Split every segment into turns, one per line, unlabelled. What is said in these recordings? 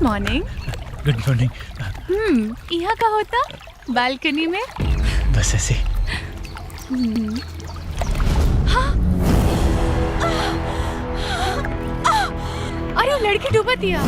Morning.
Good morning.
यहाँ का होता बालकनी में
बस ऐसे।
हाँ। अरे वो लड़की डूबा दिया।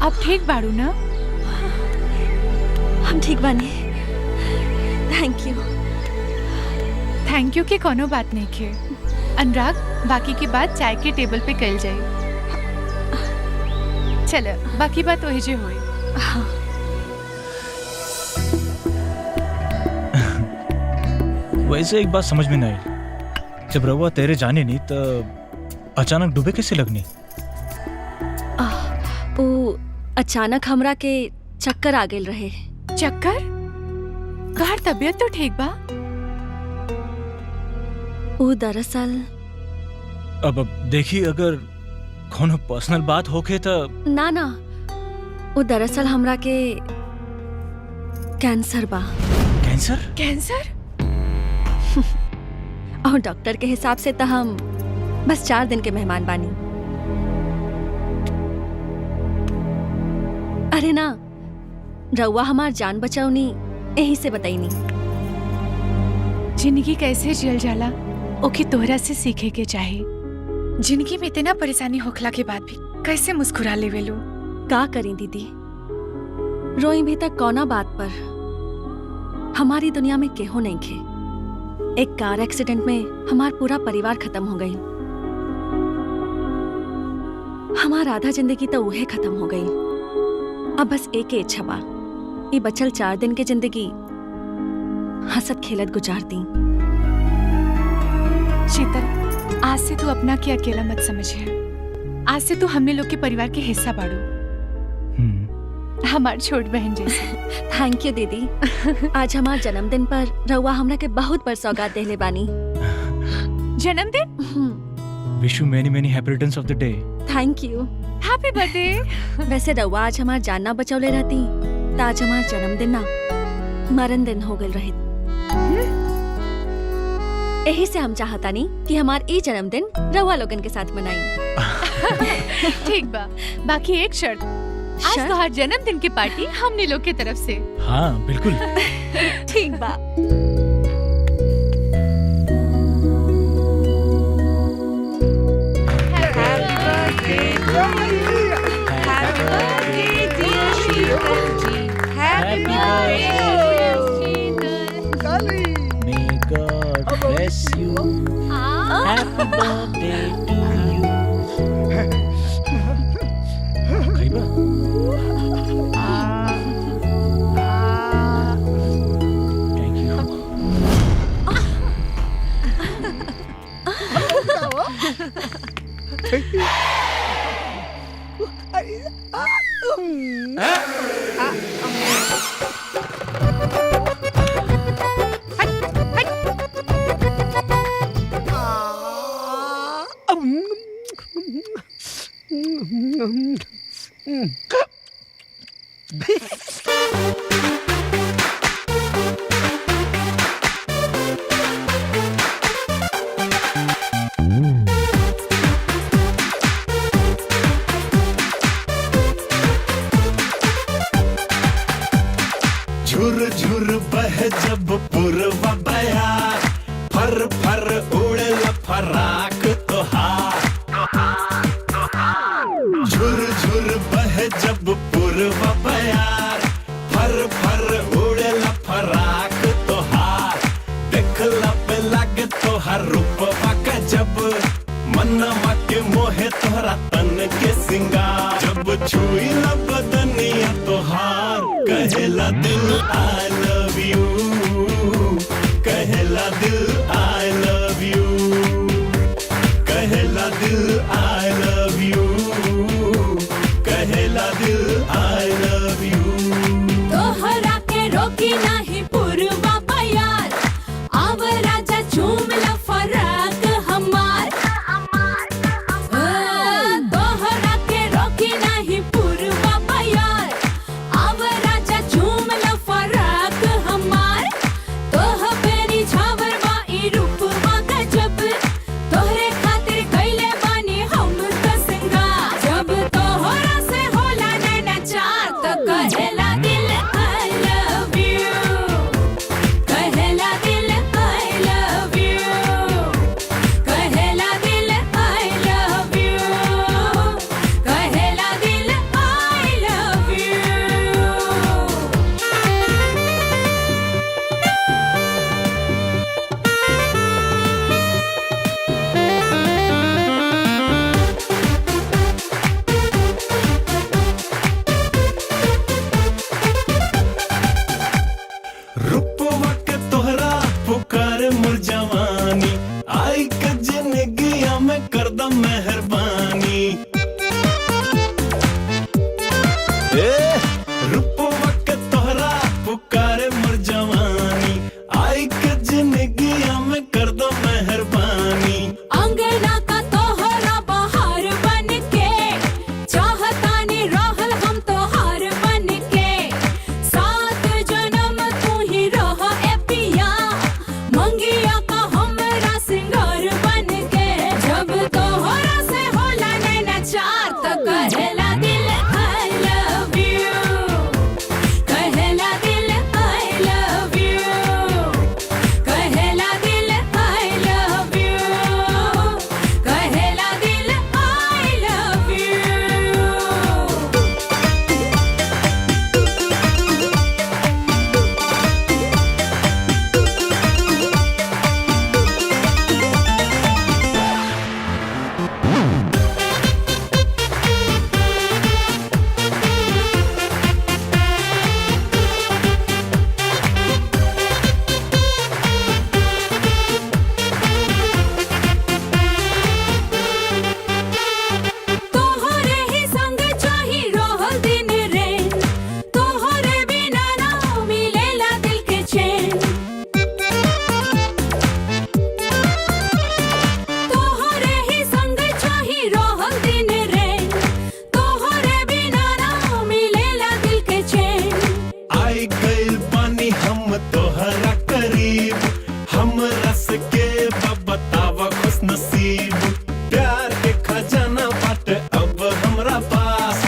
आप ठीक बाड़ू ना?
हम ठीक बानी। थैंक यू
के कोनो बात नहीं के। अनुराग, बाकी की बात चाय के टेबल पे कल जाए। चलो बाकी बात वही जे हुई।
वैसे एक बात समझ में नहीं आई, जब रहुआ तेरे जाने नहीं तो अचानक डूबे कैसे लगनी?
अचानक हमरा के चक्कर आ गेल रहे।
चक्कर? तोहार तबीयत तो ठीक बा?
वो दरअसल
अब देखी, अगर कोनो पर्सनल बात होके तो
ना वो दरअसल हमरा के कैंसर बा।
कैंसर?
कैंसर?
और डॉक्टर के हिसाब से तो हम बस 4 दिन के मेहमान बानी। अरे ना, रउआ हमार जान बचाऊनी यही से बताईनी।
जिंदगी कैसे जियल जाला ओके तोहरा से सीखे के चाहे। जिंदगी में इतना परेशानी होखला के बाद भी कैसे मुस्कुरा लेवे लो।
का करी दीदी, रोई भी तक कौना बात पर। हमारी दुनिया में केहू नहीं खे। एक कार एक्सीडेंट में हमार पूरा परिवार खत्म हो गई। हमार आधा जिंदगी तो उहे खत्म हो गई। अब बस एक ही इच्छा बा, ये बचल 4 दिन की जिंदगी हंसत खेलत गुजार दी।
शीतल, आज से तू अपना के अकेला मत समझिए। आज से तू हमने लोग के परिवार के हिस्सा बाड़ू, हमार छोट बहन जैसे।
थैंक यू दीदी। आज हमार जन्मदिन पर रउआ हमरा के बहुत बड़ सौगात देले बानी।
जन्मदिन?
Wish you many many happy returns of the day.
Thank you.
Happy birthday.
वैसे रउआ आज हमार जान ना बचौले रहती तो आज हमार जन्मदिन ना मरण दिन हो गए रहे। यही से हम चाहता नहीं कि हमार ई जन्मदिन रउआ लोगन के साथ मनाई।
ठीक बा, बाकी एक शर्त, आज तो हर जन्मदिन की पार्टी हमने लोग की तरफ से।
हाँ बिल्कुल।
ठीक बा।
Bless you. Happy birthday to you. Kaiba? Thank you.
झुर झुर बह जब पूर्वा बयार, फर फर उड़े फराक तोहार। झुर झुर बह जब पूर्वा बयार, फर फर उड़े फराक तोहार। देख लब लग तो तोहर रूपवा गजब, मनवा के मोहे तोहरा तन के सिंगार। जब छुई ला बदनिया तोहार, कहेला दिल आई लव यू, कहेला दिल आई लव यू, कहेला दिल आई लव यू, कहेला दिल आई लव यू।
तोहरा के रोकी नाही पुरवा बयार, आव राजा झूम ला फराक हमार। तोहरा के रोकी नाही पुरवा बयार, आव राजा झूम ला फराक हमार। तोह बेरी झावर बाई रूपवा गजब, तोहरे खातिर कैले बानी हम त सिंगार। जब तोहरा से होला नैना चार, तो कहेला दिल I love you, कहेला दिल I love you, कहेला दिल I love you, कहेला दिल I love you।
रूपवा के तोहरा पुकार मोर जवानी, आई के जिंदगिया में कर द मेहरबानी। रूपवा के तोहरा पुकार मोर जवानी, आई के जिंदगिया में कर द मेहरबानी।
अंगना का तोहरा बहार बन के, चाहतानी रहल हम तोहार बन के। 7 जन्म तू ही रह ए पिया, मंगिया का हमरा सिंगार बन के। जब तोहरा से होला नैना चार, तो कहेला दिल I love you, कहेला दिल I love you, कहेला दिल I love you, कहेला दिल I love you। तोहरे ही संग चाही रहल दिन रैन, तोहरे बिना ना मिलेला दिल के चैन। तोहरे ही संग चाही रहल दिन रैन, तोहरे बिना ना मिलेला दिल के चैन।
आई गइल बानी हम तोहरा करीब, हम रस के बतावा खुश नसीब। प्यार के खजाना बाटे अब हमरा पास,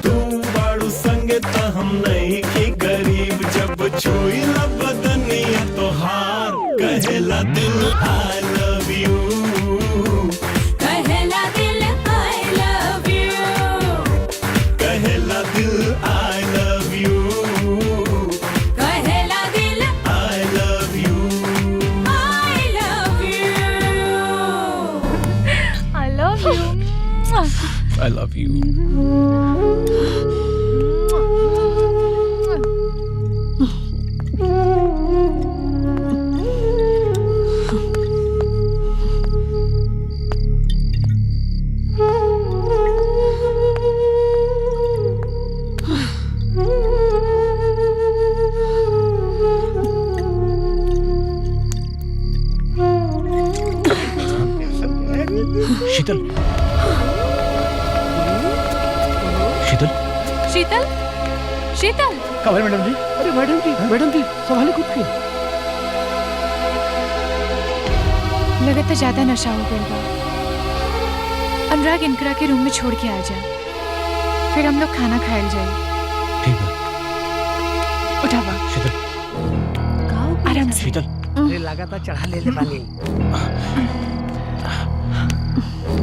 तू बाड़ू संगे त हम नहीं की गरीब। जब छुई ला बदनिया तोहार, कहेला दिल I love you,
कहेला दिल I love you,
कहेला दिल I love you,
कहेला दिल
I love you।
I love you।
I love you.
I love you. Sheetal, Sheetal,
Sheetal, Sheetal,
Kamal madam जी, अरे मैडम जी संभाले खुद के।
लगता तो ज्यादा नशा हो गया बा। अनुराग इनकरा के रूम में छोड़ के आ जा, फिर हम लोग खाना खाएल जाए।
ठीक है।
उठावा
शीतल,
आराम से।
शीतल,
लगातार चढ़ा ले पानी।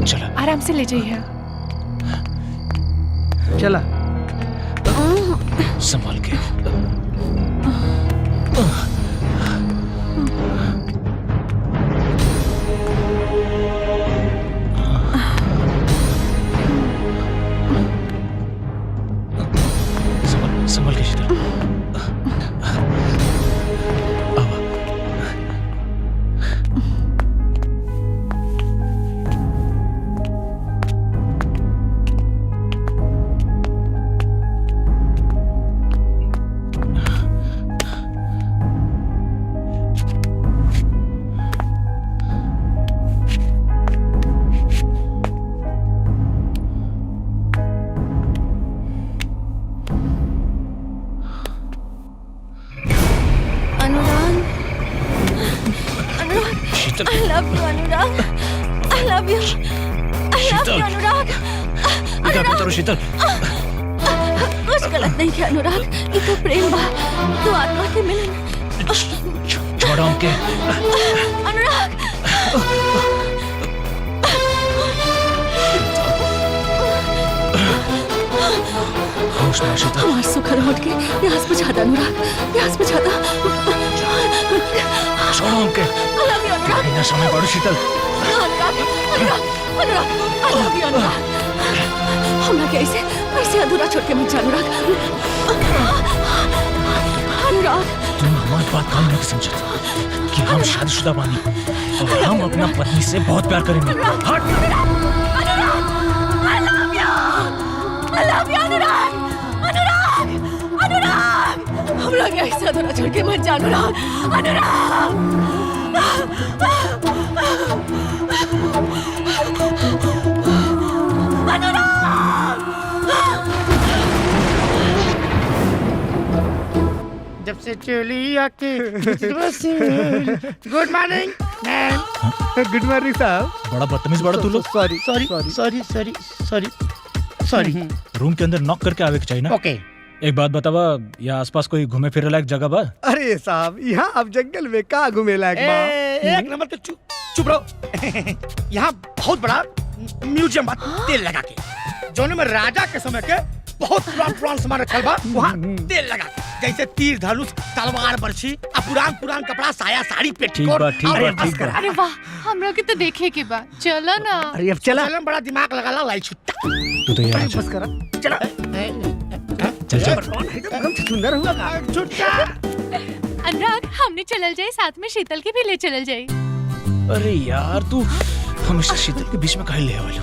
चला
आराम से ले जाइए।
चला
संभाल के। संभल के शीतल। आवा।
I love you, Anurag. I love you. I love you, Anurag.
क्या करते हो शीतल?
कुछ गलत नहीं किया अनुराग, ये तो प्रेम बा, तो आत्मा के मिलन।
छोड़ो हमके।
अनुराग।
होश में शीतल।
हमार सुखर होठ के प्यास बुझाता अनुराग, प्यास बुझाता।
छोड़ो हमके।
I love you, Anurag.
बिना समय पड़ो शीतल।
Anurag, Anurag, Anurag, I love you, Anurag. हमरा के ऐसे अधूरा छोड़ के मत जा अनुराग। अनुराग।
तुम हमारी बात कान नहीं समझती कि हम शादीशुदा बानी और हम अपना पत्नी से बहुत प्यार करेंगे। हट।
I love you, Anurag, Anurag, Anurag. हमरा के ऐसे अधूरा छोड़ के मत जा अनुराग, अनुराग।
जब से चली आके good morning ma'am. Good morning साहब।
बड़ा बदतमीज बड़ा तू लोग।
Sorry sorry sorry sorry sorry sorry.
Room के अंदर नॉक करके आवे के चाहिए ना।
ओके।
एक बात बतावा, यहाँ आसपास कोई घूमे फिरे लायक जगह बा?
अरे साहब, यहाँ आप जंगल में कहाँ घूमे लायक बा?
एक नंबर पे चुप रहो। यहाँ बहुत बड़ा म्यूजियम बा, तेल लगा के, जोने में राजा के समय के बहुत पुरान सामान रखल बा, वहाँ तेल लगा के, जैसे तीर धनुष तलवार बर्छी पुरान कपड़ा साया साड़ी पेटीकोट।
ठीक बा।
अरे वाह, हमरा के तो देखे के बा। चलो ना।
अरे अब चला। बड़ा दिमाग लगा ला लाई छुट्टा।
तू तो यहाँ
बस करा। चला।
चल चल।
सुंदर हुआ छुट्टा।
अनुराग, हमने चलल जाए, साथ में शीतल के भी ले चलल जाए।
अरे यार तू हमेशा शीतल के बीच में काहे ले आवल?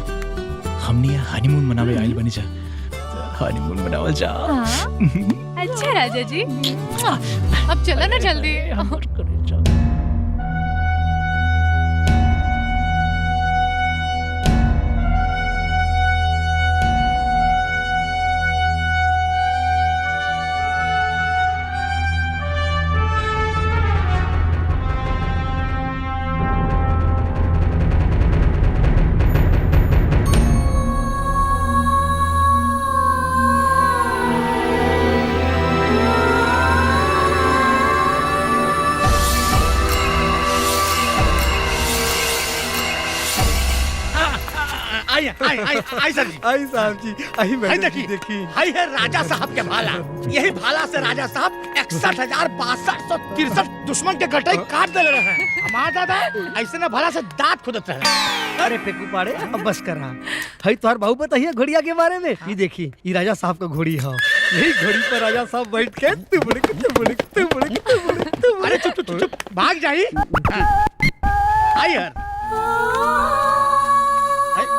हमने यहाँ हनीमून मनावे आइल बनी जा। हनीमून मनावल जा।
हाँ? अच्छा राजा जी, अब चलो ना जल्दी।
आई सर जी।
आई साहब जी, आई मैडम जी, देखी।
आई है राजा साहब के भाला। यही भाला से राजा साहब 61,6263 दुश्मन के गटाई काट दे रहे हैं। हमार दादा ऐसे ना भाला से दांत खुदत रहे।
अरे फेंकू पाड़े, अब बस करा। हई तोहर बहू बताइए घोड़िया के बारे में। ये देखी, ये राजा साहब का घोड़ी है। यही घोड़ी पर राजा साहब बैठ के तुबड़क।
अरे चुप, भाग जाई। आई यार,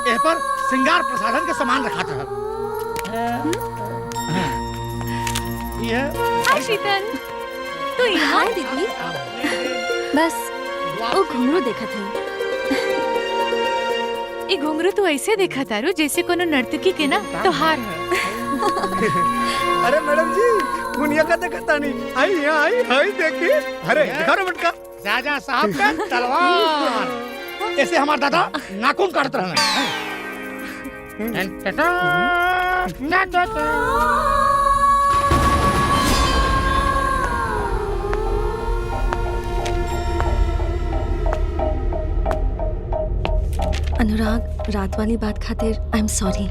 ए पर श्रृंगार प्रसाधन के सामान रखा था। ये
हाय शीतल,
तो यहाँ दीदी बस वो घुंघरू देखा था।
ये घुंघरू तो ऐसे देखा तारू जैसे कोनो नर्तकी के ना त्योहार।
अरे मैडम जी, दुनिया का देखता नहीं। आई देखी। अरे घर मटका
राजा साहब का तलवार। ऐसे हमारे दादा नाखून काटते रहे।
अनुराग, रात वाली बात खातिर आई एम सॉरी।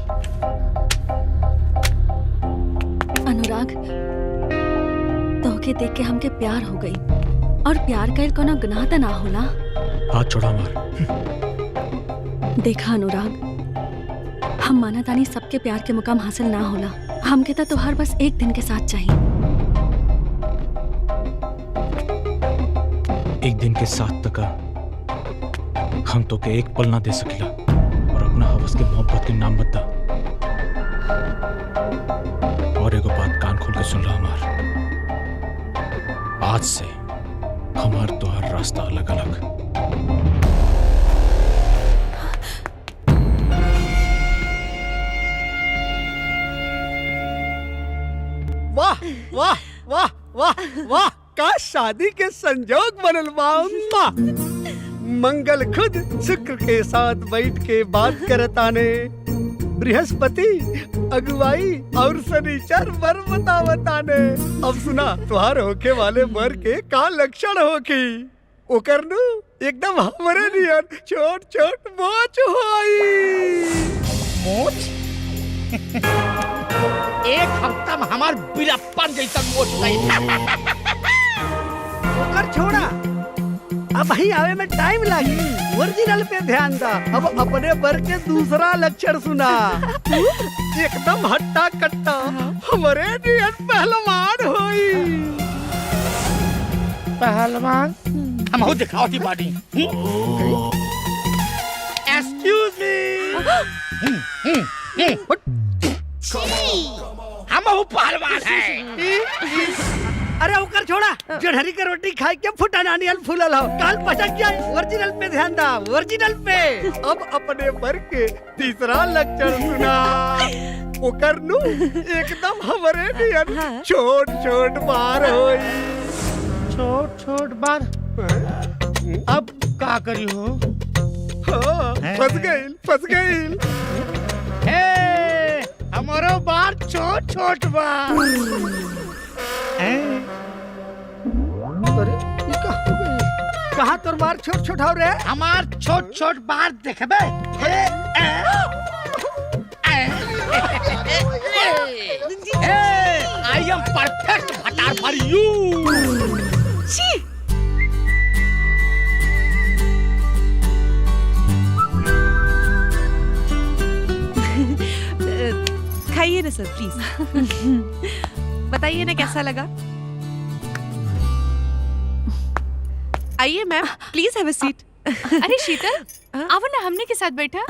अनुराग, तोहके देख के हमके प्यार हो गई, और प्यार कईल कोनो गुनाह त ना होला।
हाथ छोड़ा मार।
देखा अनुराग, हम माना तानी सबके प्यार के मुकाम हासिल ना होला, हमके तो तुहार बस एक दिन के साथ चाहिए।
एक दिन के साथ तक हम तो के एक पल ना दे सकिला और अपना हवस के मोहब्बत के नाम बता। और एगो बात कान खोल के सुन लो हमार, आज से हमार तोहर रास्ता अलग अलग।
वाह वाह वाह वाह वाह, का शादी के संजोग बनल बा। अम्मा मंगल खुद शुक्र के साथ बैठ के बात करताने, बृहस्पति अगुवाई और शनिचर वर बतावताने। अब सुना, तुहार होके वाले वर के का लक्षण होकी, ओकर नु एकदम हमरे नियन छोट छोट मोच होई।
मोच? एक हफ्ता में हमार बिरप्पन जैसा मोच गई।
ओकर छोड़ा, अब ही आवे में टाइम लगी। ओरिजिनल पे ध्यान दा। अब अपने वर के दूसरा लक्षण सुना। एकदम हट्टा कट्टा हमारे नियन पहलवान होई।
पहलवान? हम हो दिखाओ थी बॉडी। Excuse me. हम हो पहलवान है।
अरे ओकर छोड़ा, जड़हरी के रोटी खाई के फुटा नानियल फूलल हो। काल पचक जाए। ओरिजिनल पे ध्यान दा, ओरिजिनल पे। अब अपने वर के तीसरा लक्षण सुना। ओकर नु एकदम हमरे नियन छोट छोट बार होई।
छोट छोट बार? अब का करी हो?
फंस गईल।
हमारो बार छोट छोट बार।
अरे ये का हो गई? कहाँ तोर बार छोट छोट हो रे?
हमार छोट छोट बार देखबे? आई एम परफेक्ट भटार फॉर यू।
खाइए ना सर प्लीज। बताइए ना कैसा लगा। आइए ma'am, please have a seat.
अरे शीतल, आओ ना हमने के साथ बैठा।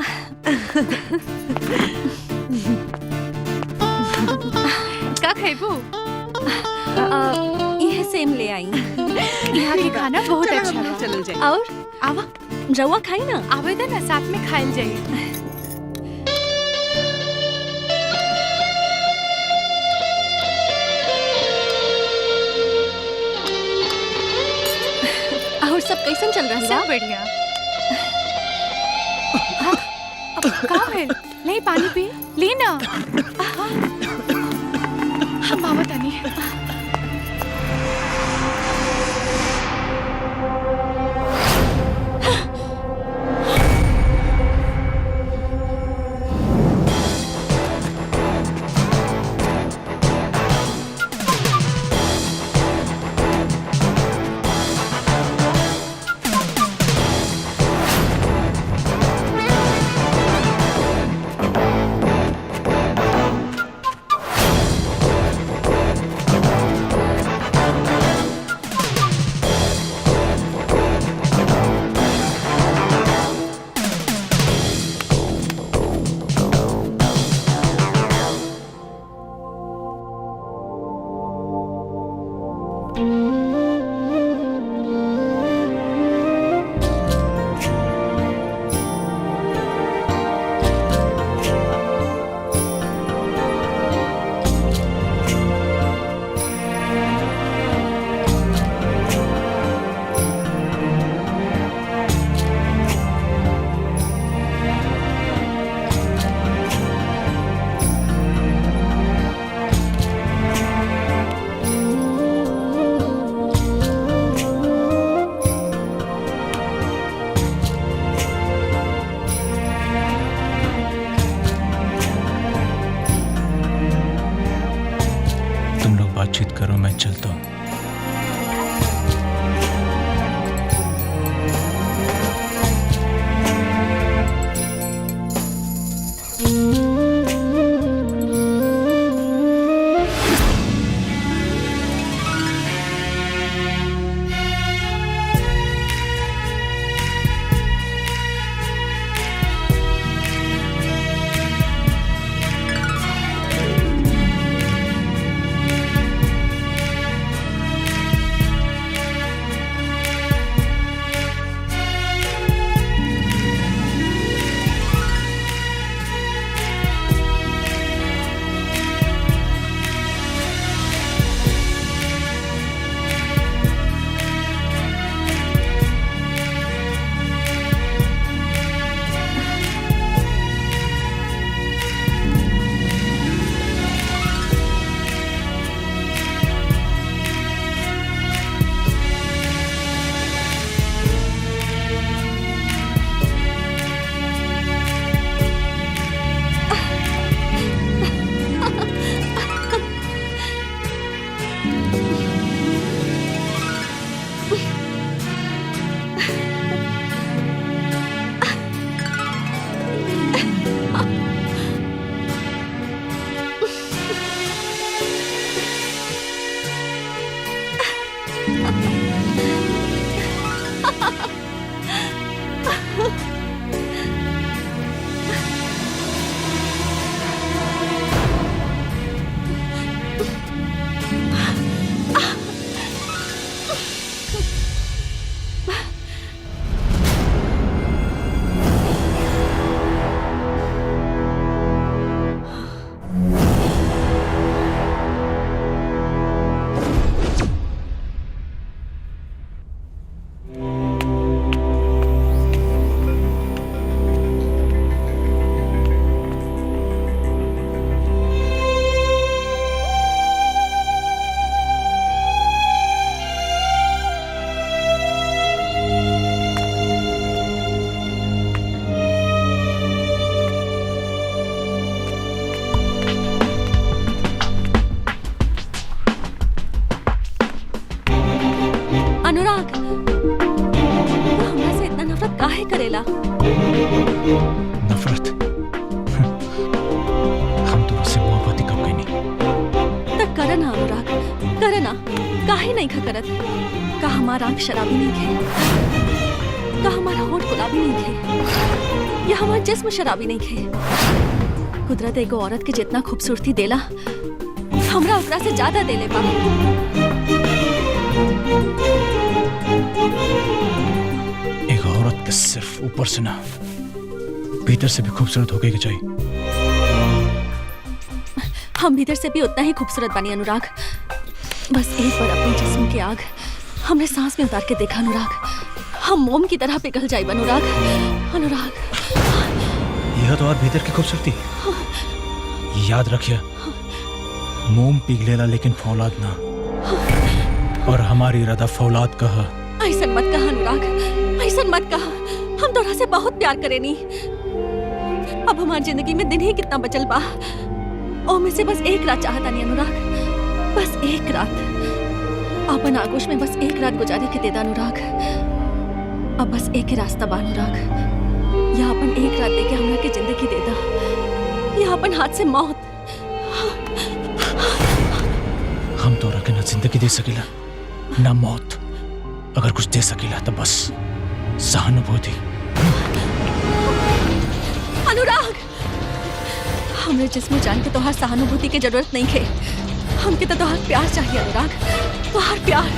का खाइबू?
यह सेम ले आई।
यहाँ के खाना बहुत अच्छा बा।
चलो जाइए।
और
आवा
रवा खाई ना।
आवेदन ना साथ में खाइल जाए।
और सब कैसन चल रहा है?
सब बढ़िया। हाँ, अब कहाँ है? नहीं पानी पी ली ना। हाँ, मामा तानी।
बातचीत करो, मैं चलता हूँ।
अनुराग, तू हमरा से इतना नफरत काहे करेला?
नफरत? हम तो उससे मोहब्बत ही कब गई नहीं।
तक कर ना अनुराग, कर ना। काहे नहीं खा करत? का हमारा आंख शराबी नहीं खे? का हमारा होठ गुलाबी नहीं खे? या हमारा जिस्म शराबी नहीं खे? कुदरत एगो औरत के जितना खूबसूरती देला, हमरा ओकरा से ज्यादा देले बा।
एक औरत के सिर्फ ऊपर से ना, भीतर से भी खूबसूरत होके के चाहिए।
हम भीतर से भी उतना ही खूबसूरत बनी अनुराग। बस एक बार अपने जिस्म की आग हमने सांस में उतार के देखा अनुराग। हम मोम की तरह पिघल जाए अनुराग। अनुराग,
यह तो और भीतर की खूबसूरती है। याद रखिए, मोम पिघलेला लेकिन फौलाद ना, और हमारी इरादा फौलाद का है।
ऐसा मत कहा अनुराग, ऐसा मत कहा। हम तोरा से बहुत प्यार करेनी। अब हमारी जिंदगी में दिन ही कितना बचल बा। ओ में से बस एक रात चाहता नहीं अनुराग, बस एक रात। अपन आगोश में बस एक रात गुजारे के देदा अनुराग। अब बस एक ही रास्ता बा अनुराग, या अपन एक रात देके हमरा के जिंदगी देदा, या अपन हाथ से मौत।
हम तो रखे ना जिंदगी दे सकेला ना मौत। अगर कुछ दे सकेला तो बस सहानुभूति।
अनुराग, हमरे जिस्म जान के तोहार सहानुभूति की जरूरत नहीं है। हमके तो तोहार प्यार चाहिए अनुराग, तोहार प्यार।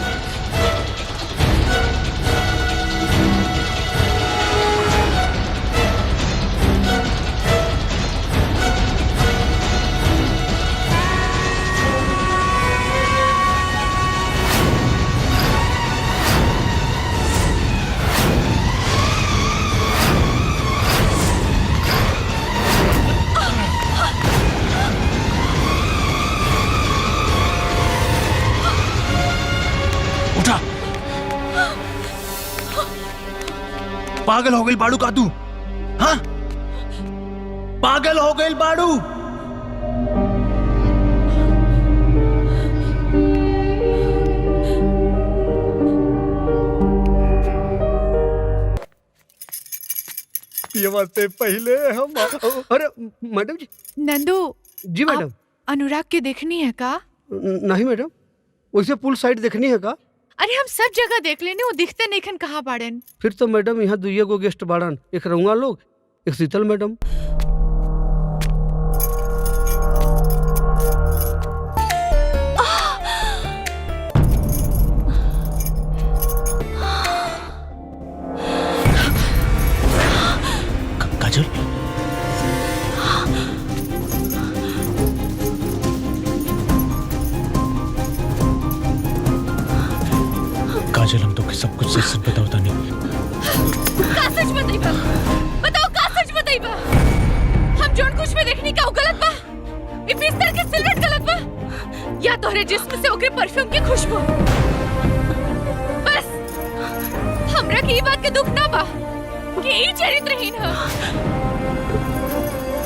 पागल हो गई बाड़ू का तू? हाँ, पागल हो गई बाड़ू?
पियवा से पहले हम अरे मैडम जी।
नंदू
जी मैडम।
आप अनुराग के देखनी है का?
नहीं मैडम, वैसे पुल साइड देखनी है का?
अरे हम सब जगह देख लेने, वो दिखते नहीं कहाँ बाड़न।
फिर तो मैडम यहाँ दुइये गो गेस्ट बाड़न, एक रउआ लोग, एक शीतल मैडम।
काजल, काजल, हम तो सब कुछ सच सच बताओ नहीं।
का सच बताइबा? बताओ का सच बताइबा? हम जोन कुछ में देखनी का गलत बा? ई बिस्तर के सिलवट गलत बा? या तोहरे जिस्म से ओकरे परफ्यूम की खुशबू? बस हमरा की ई बात के दुख ना बा कि ई चरित्रहीन है।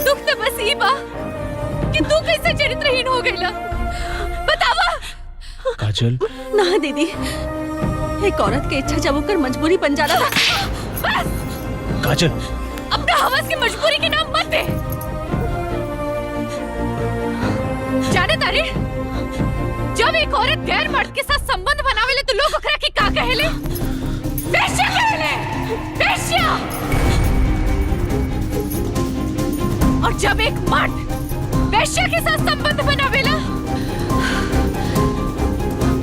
दुख तो बस ई बा कि तू कैसे चरित्रहीन हो गईला। बतावा।
काजल,
ना दीदी, एक औरत की इच्छा जब होकर मजबूरी बन जाना था।
बस
काजल,
अपना हवस की मजबूरी के नाम मत दे। जाने तारे, जब जब एक औरत गैर मर्द के साथ संबंध बनावेले तो लोग ओकरा के का कहेले? वेश्या कहेले, वेश्या। और जब एक मर्द वेश्या के साथ संबंध बनावेला,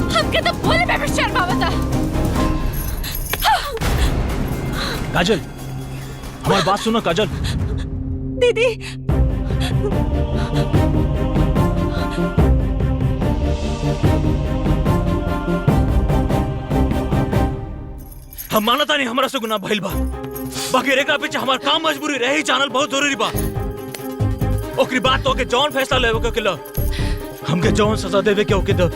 हमके तो बोले में भी शर्म आवता।
काजल, हमारी बात सुनो काजल।
दीदी,
हम मानता नहीं हमारा से गुनाह भइल बा, बाकी रेखा पीछे हमार काम मजबूरी रही जानल बहुत जरूरी बा। ओकरी बात तो के जौन फैसला लेवे के किला, हमके जौन सजा देवे के ओके दो।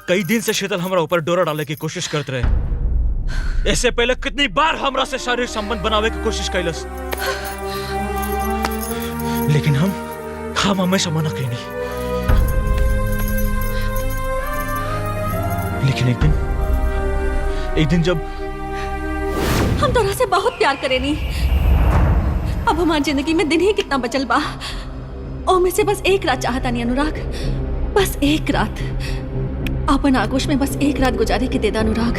कई दिन से शीतल हमरा ऊपर डोरा डाले की कोशिश करते रहे। इससे पहले कितनी बार हमरा से शारीरिक संबंध बनावे की कोशिश कैलस, लेकिन हम हमेशा मना कईनी। लेकिन एक दिन जब
हम तोरा से बहुत प्यार करेनी। अब हमारी जिंदगी में दिन ही कितना बचल बा। और में से बस एक रात चाहता नहीं अनुराग, बस एक रात। अपन आगोश में बस एक रात गुजारे के देदा अनुराग।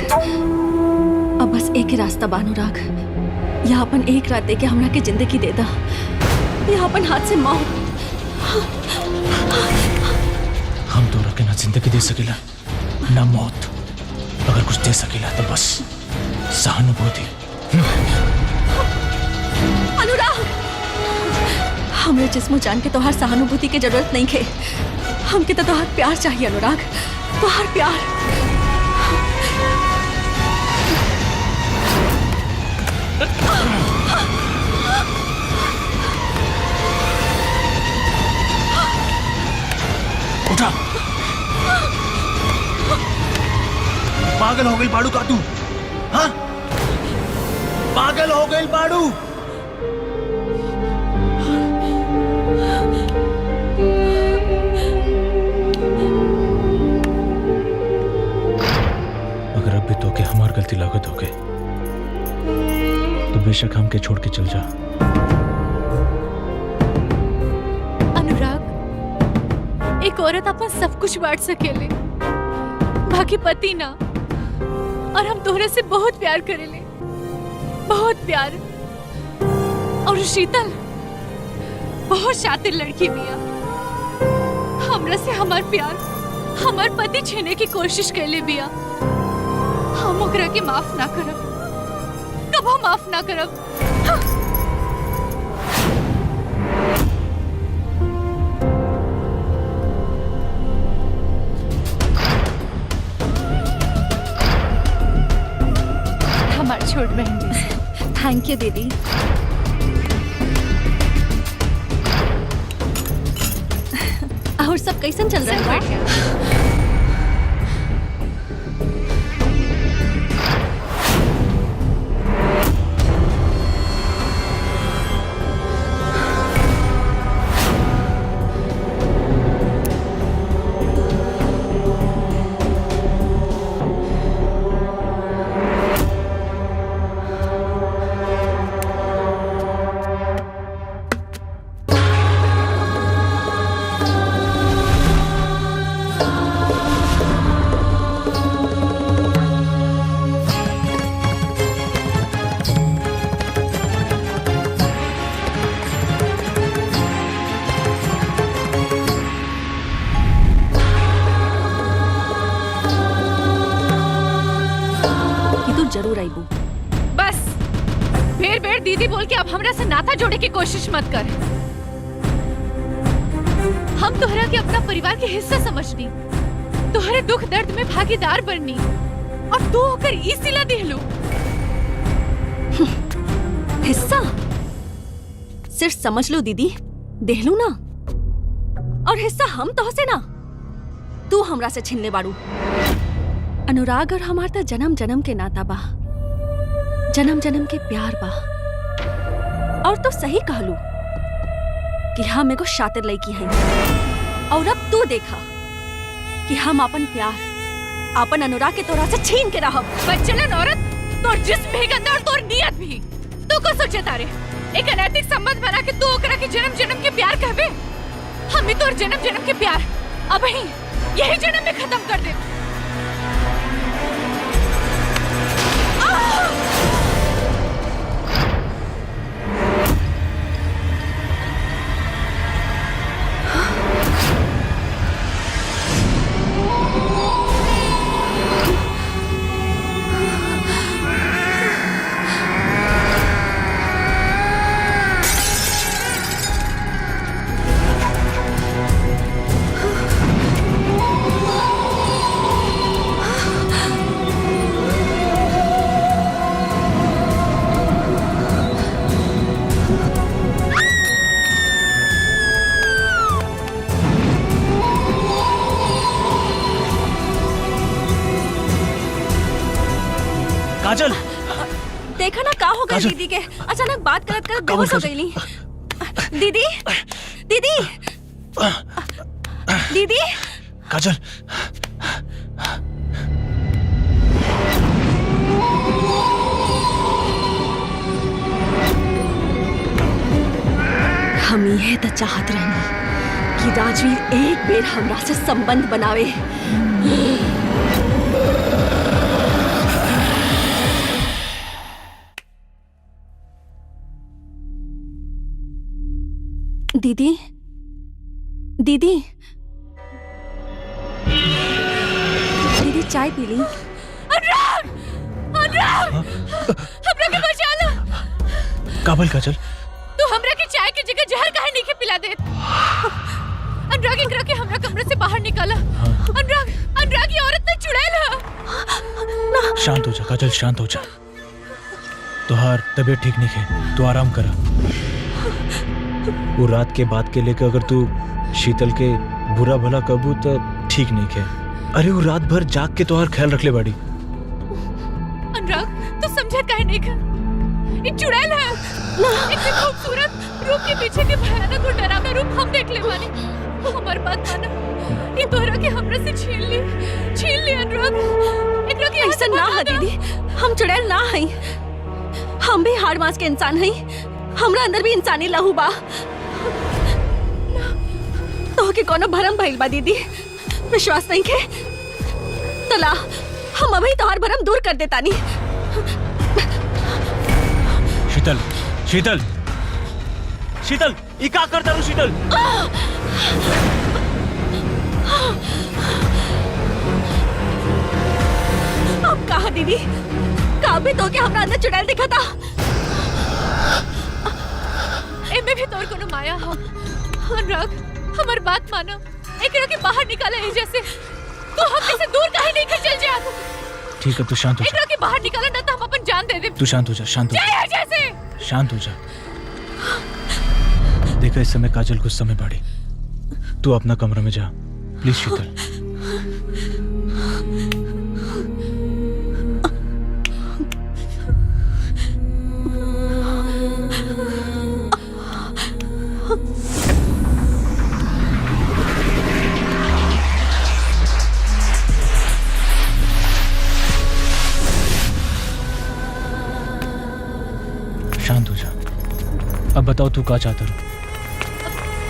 अब बस एक ही रास्ता बा अनुराग, या अपन एक रात दे के हमरा के जिंदगी देदा, या अपन हाथ से मौत।
हम तो रखे ना जिंदगी दे सकेला ना मौत। अगर कुछ दे सकेला तो बस सहानुभूति।
अनुराग, हमरे जिस्म जान के तोहार सहानुभूति की जरूरत नहीं है। हमके तो तोहार प्यार चाहिए अनुराग, तोहार प्यार।
उठा। पागल हो गई बाड़ू का तू? हाँ, पागल हो गई बाड़ू? अगर अब भी तो के हमार गलती लागत हो गए तो बेशक हमके छोड़ के चल जा।
अनुराग, एक औरत अपन सब कुछ बांट सकेले, बाकी पति ना। और हम तोहरे से बहुत प्यार करेले, बहुत प्यार। और शीतल बहुत शातिर लड़की बिया। हमरा से हमार प्यार, हमार पति छीने की कोशिश कैले बिया। हम ओकरा के माफ ना करब, कबो माफ ना करब। हमार छोट बहन जी।
थैंक यू दीदी। और सब कैसन चल रहा है? जरूर आईबू।
बस बेर बेर दीदी बोल के अब हमरा से नाता जोड़े की कोशिश मत कर। हम तोहरा के अपना परिवार के हिस्सा समझनी, तोहरे दुख दर्द में भागीदार बननी, और तू होकर ई सिला दिहलू।
हिस्सा सिर्फ समझ लो दीदी, देहलू ना। और हिस्सा हम तो से ना, तू हमरा से छीनले बाड़ू। अनुराग और हमार तो जन्म जन्म के नाता बा, जन्म जन्म के प्यार बा। और तो सही कहलू कि हम एगो शातिर लड़की हैं। और अब तू देखा कि हम अपन प्यार, अपन अनुराग के तोरा से छीन के रहब।
बच्चलन औरत, तोर जिस्म भी गंदा और तोर नियत भी। तू को सोचे तारे एक अनैतिक संबंध बना के तू ओकरा के जन्म जन्म के प्यार कहबे? हम तो जन्म जन्म के प्यार अब ही यही जन्म में खत्म कर दे।
काजल,
देखा ना का हो गया
काजल।
दीदी के, अचानक बात करत करत बेहोश हो गईली। दीदी दीदी दीदी
काजल,
हम ये तो चाहत रहनी कि राजवीर एक बेर हमरा से संबंध बनावे। दीदी दीदी दीदी चाय पी ली।
अनुराग, अनुराग, हमरा के बचा लो।
काबल काजल,
तू हमरा के चाय की जगह जहर काहे नहीं के पिला देत? अनुराग एकरा के हमरा कमरे से बाहर निकाला। अनुराग, अनुराग ये औरत तो चुड़ैल है।
शांत हो जा काजल, शांत हो जा। तुहार तबीयत ठीक नहीं है, तू आराम करा। वो रात के बाद के लेकर अगर तू शीतल के बुरा भला कबू तो ठीक नहीं है। अरे वो रात भर जाग के तुहार ख्याल रख ले बाड़ी।
अनुराग तू समझा काहे नहीं कर? ये चुड़ैल है। इतने खूबसूरत रूप के पीछे के भयानक और डरावना रूप हम देख ले बानी। हमार बात माना, ये तोहरा के हमरा से छीन ली अनुराग। एकरा के
ऐसा ना है दीदी, हम चुड़ैल ना हई। हम भी हाड़ मांस के इंसान हई। हमरा अंदर भी इंसानी लहू बा। तो के कोनो भरम भइल बा दीदी, विश्वास नहीं के तला हम अभी तोहार भरम दूर कर देतानी।
शीतल, शीतल, शीतल, ई का करता रू शीतल?
अब कहा दीदी, का भी तो के हमरा अंदर चुड़ैल दिखा था।
एमे भी तोर कोनो माया हो। अनुराग हमार बात मानो, एकरा के बाहर निकाले है जैसे तो हम से दूर काहे नहीं के चल जा।
ठीक है, तू शांत हो जा।
एकरा के बाहर निकाला ना तो हम अपन जान दे दे।
तू शांत हो जा, शांत हो
जय जैसे
जा, शांत हो जा। देखा इस समय काजल गुस्सा में पड़ी। तू अपना कमरा में जा प्लीज शीतल। शांत हो जा। अब बताओ तू क्या चाहता है?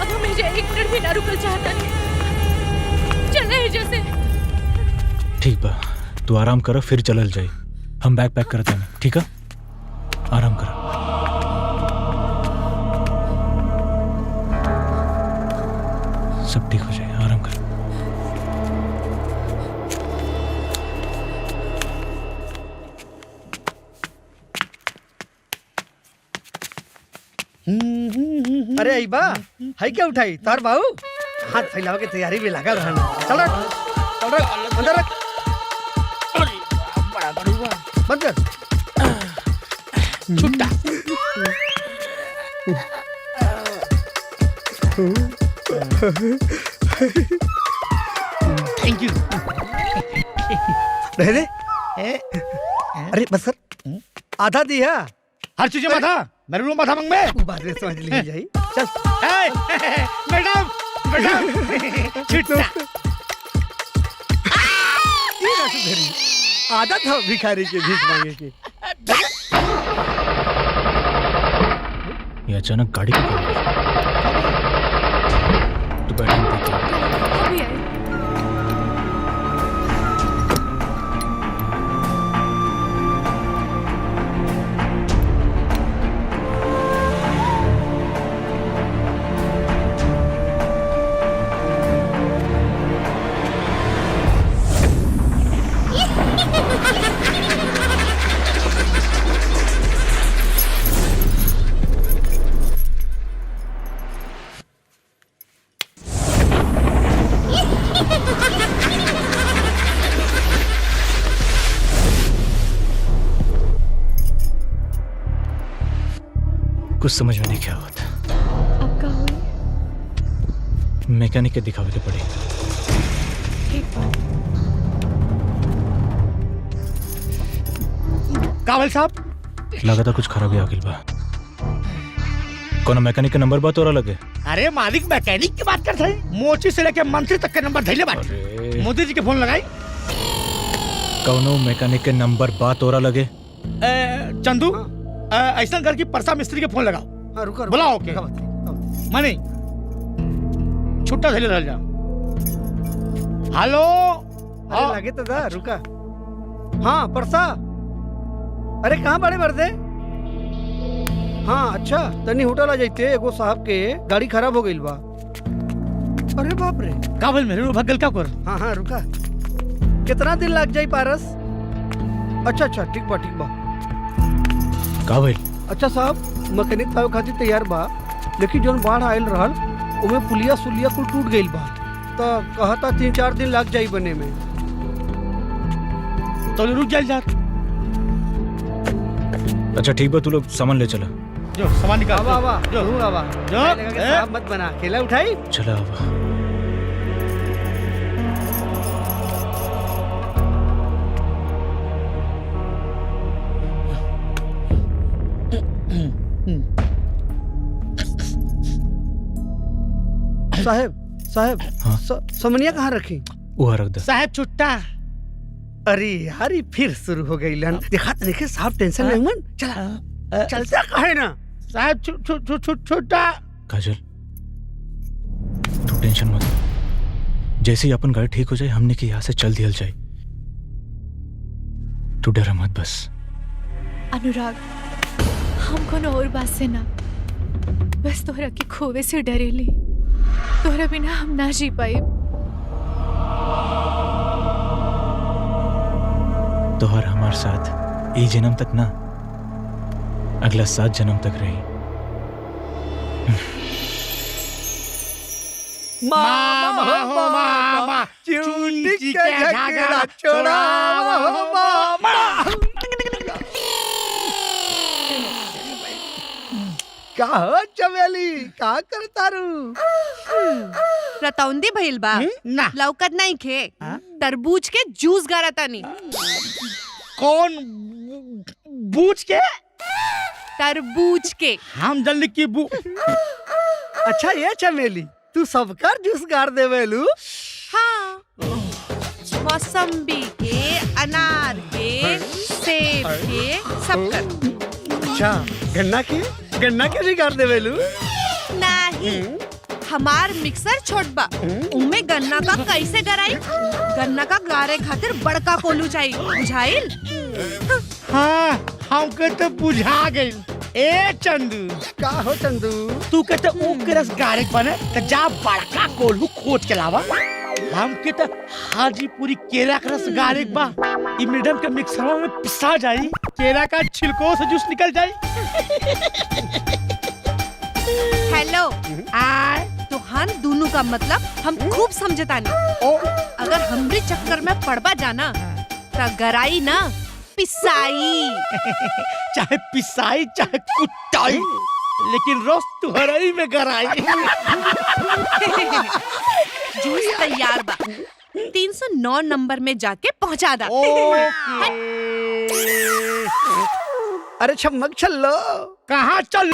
अब हमें जे एक मिनट भी ना रुकल चाहता नहीं। चले है जैसे।
ठीक बा, तू आराम कर, फिर चलल जाई। हम बैग पैक करते हैं, ठीक है? आराम कर। सब ठीक हो जाए, आराम कर।
अरे अईबा, है क्या उठाई तार बाबू? हाथ फैलाव के तैयारी में लगा रहना। चल रख, चल रख, अंदर रख। बंद कर। छुट्टा।
Thank you.
रह दे। अरे बस सर, आधा दिया।
हर चीज में था, मेरे रूम में था मंग में।
बाद में समझ ली जाई। चल।
मैडम, मैडम, छुट्टा।
ये ना सुधरी। आदत है भिखारी के भीख मांगे की।
ये अचानक गाड़ी क्यों खड़ी है? तू बैठ हम देखते हैं।
अभी आए।
कुछ समझ में नहीं क्या हुआ था।
अब का हुई?
मैकेनिक के दिखावे के पड़े।
ठीक बा।
कावल साहब
लगा था कुछ खराबी आ गई बा। कौन मैकेनिक के नंबर बात हो रहा लगे?
अरे मालिक मैकेनिक की बात करते हैं। मोची से लेके मंत्री तक के नंबर धैले बात।
अरे
मोदी जी के फोन लगाई।
कौनो मैकेनिक के नंबर बात हो रहा लगे?
चंदू ऐसा कर की परसा मिस्त्री के फोन लगाओ।
हाँ रुका
बुलाओ के मनी छुट्टा धैले रह जा। हेलो
अरे लगे तो दा रुका। हाँ परसा। अरे कहाँ बड़े मर्दे? हाँ अच्छा तनी होटल आ जाते एगो साहब के गाड़ी खराब हो गई बा। अरे बाप रे।
काबल मेरे भगल का कर।
हाँ हाँ रुका। कितना दिन लग जाई पारस? अच्छा अच्छा ठीक बा ठीक बा।
का भइल?
अच्छा साहब मैकेनिक थावे खातिर तैयार बा, लेकिन जोन बाढ़ आयल रहल उमे पुलिया सुलिया कुल टूट गइल बा। तो कहता 3-4 दिन लग जाई बने में।
तो रुक जाए जा।
अच्छा ठीक बा, तू लोग सामान ले चला।
जो सामान निकाल।
आवा आवा
जो
जरूर आवा।
जो
लगा के साहब मत बना, अकेला उठाई।
चला अब।
साहब साहब
हाँ?
समनिया कहाँ रखी?
वो रख दे।
साहब छुट्टा।
अरे यार ये फिर शुरू हो गई लन। देखा तो नहीं साहब टेंशन नहीं मन। चला चलता कहे ना
साहब छुट्टा।
काजल तू टेंशन मत। जैसे ही अपन गाड़ी ठीक हो जाए हमने के यहाँ से चल दिया जाए। तू डरा मत बस।
अनुराग हम कोनो और बात से ना, बस तोहरा के खोवे से डरेली। तोहरा बिना हम ना जी पाए।
तोहर हमार साथ ये जन्म तक ना, अगला 7 जन्म तक रही।
मामा हो मामा चूटी के झगड़ा छोड़ावा हो मामा। का हो चमेली का करता रू?
रतौंदी भइल बा।
ना
लौकत नहीं खे। तरबूज के जूस गारतानी।
कौन बूझ के?
तरबूज के।
हम जल्दी की बू।
अच्छा ये चमेली तू सबका जूस गार देवेलू?
हाँ मौसम्बी के, अनार के, सेब के, सब कर।
अच्छा गन्ना के भी गार देवेलू?
नहीं हमार मिक्सर छोट बा, उमे गन्ना का कैसे गराई? गन्ना का गारे खातिर बड़का कोलू चाहिए, बुझाइल?
हाँ हमके तो बुझा गई। ए चंदू
का हो चंदू?
तू कहते ओकरस गारे बने तो जा बड़का कोल्हू खोज के लावा। हमके तो हाजीपुरी केला का रस गारे बा। ई मैडम के मिक्सर में पिसा जाई, केला का छिलको से जूस निकल जाई।
हेलो
आय
तुहान दोनों का मतलब हम खूब समझतानी। अगर हमरे चक्कर में पड़बा जाना तो गराई ना पिसाई।
चाहे पिसाई चाहे कुटाई, लेकिन रोज तुहराई में गराई।
जूस तैयार बा, 309 नंबर में जाके पहुंचा दा।
अरे छमक चलो।
कहाँ चल?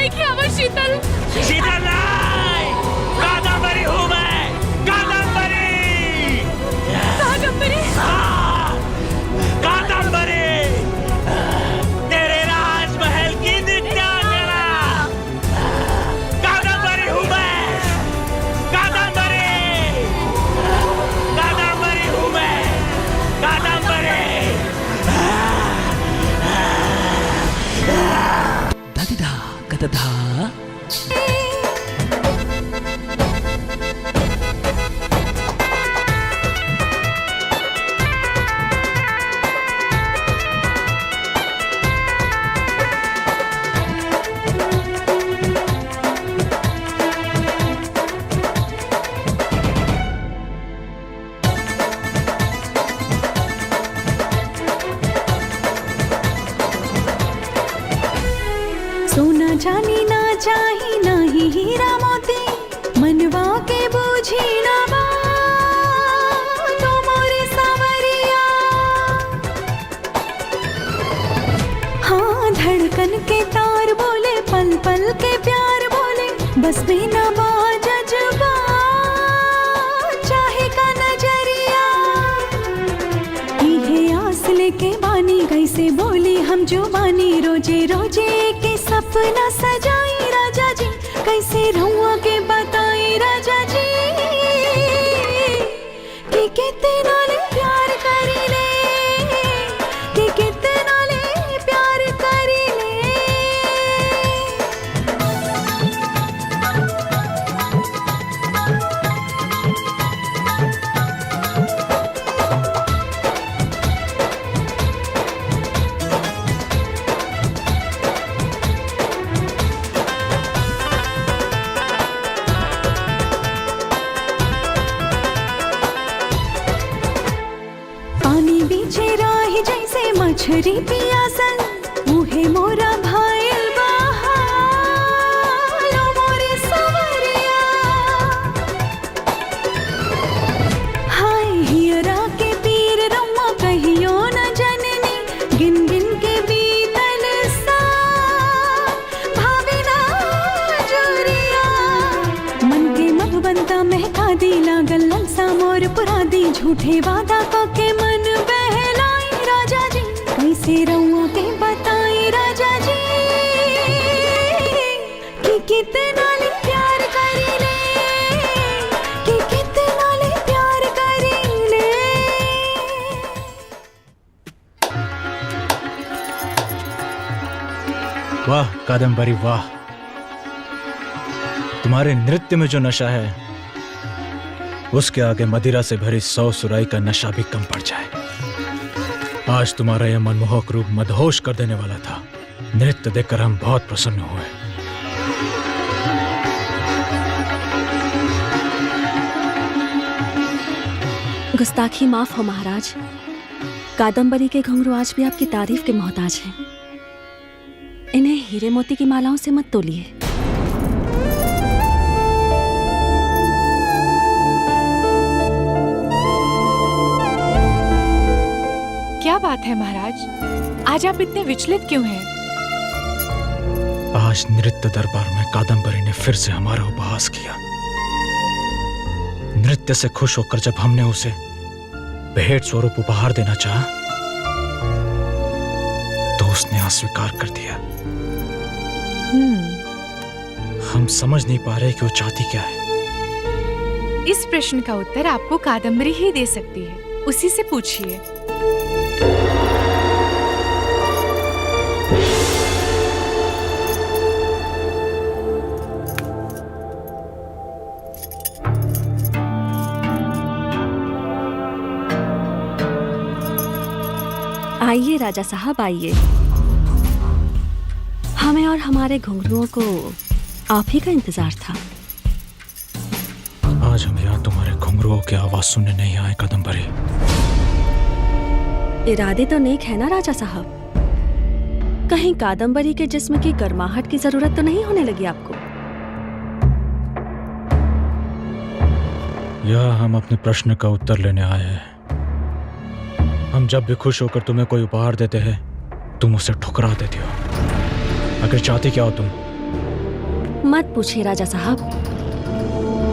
नहीं किया वो शीतल।
शीतल नहीं, कादम्बरी हूँ मैं, कादम्बरी।
कादम्बरी?
हाँ, कादम्बरी, तेरे राजमहल की नृत्यांगना। कादम्बरी हूँ मैं, कादम्बरी, कादम्बरी हूँ मैं, कादम्बरी।
दादिदा गदधा
सोना जानी ना चाही ना ही हीरा मोती, मनवा के बूझी ना बात, तो मोरे सावरिया। हाँ धड़कन के तार बोले, पल पल के प्यार बोले, बस में ना बाजा जबा चाहे का नजरिया। इहे आस लेके बानी कैसे बोली हम जो बानी, रोजे रोजे के सपना सजाई राजा जी, कैसे रहुआ के बताई राजा जी कि कितना ले प्यार करी ले, कि कितना ले प्यार करी ले। पानी बीचे राही जैसे मछरी पियासन, मुहे मोरा भाईल बहालो मोरे सवरिया। हाय हियरा के पीर रम्मा कहियो न जननी, गिन गिन के बीतल सा भावे ना जोरिया। मन के मधुबनता महका दी, लागल ललसा मोर पुरा दी, झूठे वादा के मन बहलाई राजा जी, कैसे रहुआ के बताई राजा जी कि कितना ले प्यार करी ले, कि कितना ले प्यार करी ले।
वाह कादम्बरी वाह, तुम्हारे नृत्य में जो नशा है उसके आगे मदिरा से भरी 100 सुराई का नशा भी कम पड़ जाए। आज तुम्हारा यह मनमोहक रूप मदहोश कर देने वाला था। नृत्य देखकर हम बहुत प्रसन्न हुए।
गुस्ताखी माफ हो महाराज, कादम्बरी के घुंघरू आज भी आपकी तारीफ के मोहताज हैं। इन्हें हीरे मोती की मालाओं से मत तोलिए।
क्या बात है महाराज, आज आप इतने विचलित क्यों हैं?
आज नृत्य दरबार में कादम्बरी ने फिर से हमारा उपहास किया। नृत्य से खुश होकर जब हमने उसे भेंट स्वरूप उपहार देना चाहा तो उसने अस्वीकार कर दिया। हम समझ नहीं पा रहे कि वो चाहती क्या है।
इस प्रश्न का उत्तर आपको कादम्बरी ही दे सकती है, उसी से पूछिए।
आइए राजा साहब आइए। हमें और हमारे घुंघरुओं को आप ही का इंतजार था।
आज हम यहाँ तुम्हारे घुंघरुओं की आवाज सुनने नहीं आए कादम्बरी।
इरादे तो नेक है ना राजा साहब? कहीं कादम्बरी के जिस्म की गर्माहट की जरूरत तो नहीं होने लगी आपको?
यह हम अपने प्रश्न का उत्तर लेने आए हैं। हम जब भी खुश होकर तुम्हें कोई उपहार देते हैं तुम उसे ठुकरा देती हो। अगर चाहती क्या हो तुम?
मत पूछिए राजा साहब,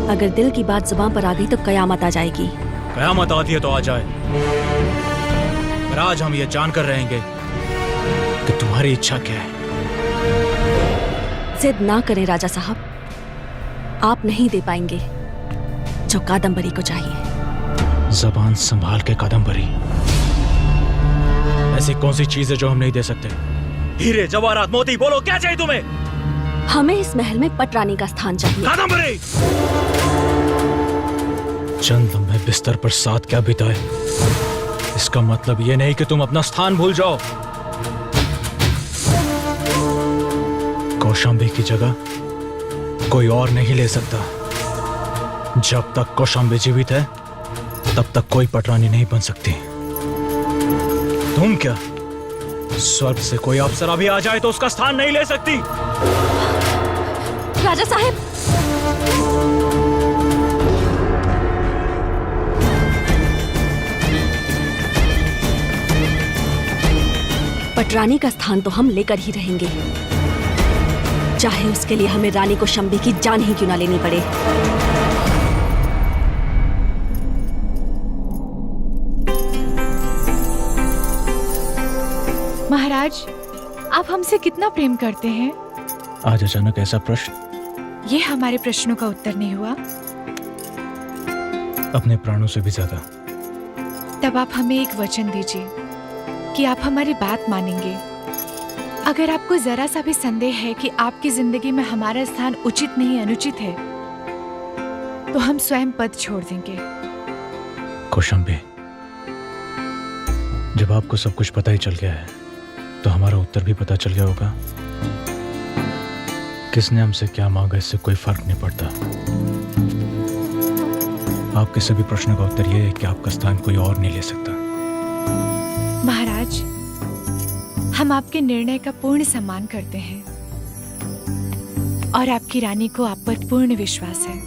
अगर दिल की बात जुबान पर आ गई तो कयामत आ जाएगी।
कयामत आती है तो आ जाए, पर आज हम ये जानकर रहेंगे कि तुम्हारी इच्छा क्या है।
जिद ना करें राजा साहब, आप नहीं दे पाएंगे जो कादम्बरी को चाहिए।
जबान संभाल के कादम्बरी, ऐसी कौन सी चीज है जो हम नहीं दे सकते? हीरे जवाहरात मोती, बोलो क्या चाहिए तुम्हें?
हमें इस महल में पटरानी का स्थान चाहिए।
कादम्बरी, चंद लम्हे बिस्तर पर साथ क्या बिताए, इसका मतलब ये नहीं कि तुम अपना स्थान भूल जाओ। कौशाम्बी की जगह कोई और नहीं ले सकता। जब तक कौशाम्बी जीवित है तब तक कोई पटरानी नहीं बन सकती। तुम क्या, स्वर्ग से कोई अप्सरा भी आ जाए तो उसका स्थान नहीं ले सकती।
राजा साहब, पटरानी का स्थान तो हम लेकर ही रहेंगे, चाहे उसके लिए हमें रानी को शंबी की जान ही क्यों ना लेनी पड़े।
महाराज, आप हमसे कितना प्रेम करते हैं?
आज अचानक ऐसा प्रश्न?
ये हमारे प्रश्नों का उत्तर नहीं हुआ।
अपने प्राणों से भी ज्यादा।
तब आप हमें एक वचन दीजिए कि आप हमारी बात मानेंगे। अगर आपको जरा सा भी संदेह है कि आपकी जिंदगी में हमारा स्थान उचित नहीं अनुचित है, तो हम स्वयं पद छोड़ देंगे।
कौशाम्बी, जब आपको सब कुछ पता ही चल गया है तो हमारा उत्तर भी पता चल गया होगा। किसने हमसे क्या मांगा इससे कोई फर्क नहीं पड़ता। आपके सभी प्रश्नों का उत्तर यह है कि आपका स्थान कोई और नहीं ले सकता।
महाराज, हम आपके निर्णय का पूर्ण सम्मान करते हैं और आपकी रानी को आप पर पूर्ण विश्वास है।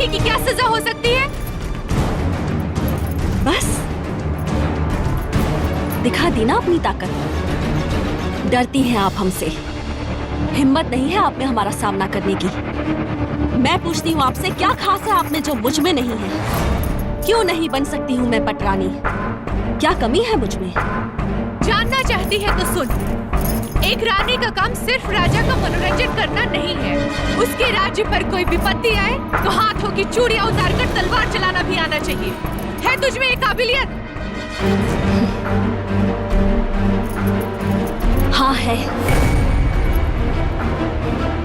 की क्या सजा हो सकती है?
बस दिखा दी ना अपनी ताकत। डरती हैं आप हमसे, हिम्मत नहीं है आप में हमारा सामना करने की। मैं पूछती हूँ आपसे, क्या खास है आप में जो मुझ में नहीं है? क्यों नहीं बन सकती हूँ मैं पटरानी? क्या कमी है मुझ में?
जानना चाहती है तो सुन, एक रानी का काम सिर्फ राजा का मनोरंजन करना नहीं है। उसके राज्य पर कोई विपत्ति आए तो हाथों की चूड़ियां उतारकर तलवार चलाना भी आना चाहिए। है तुझ में ये काबिलियत?
हाँ है।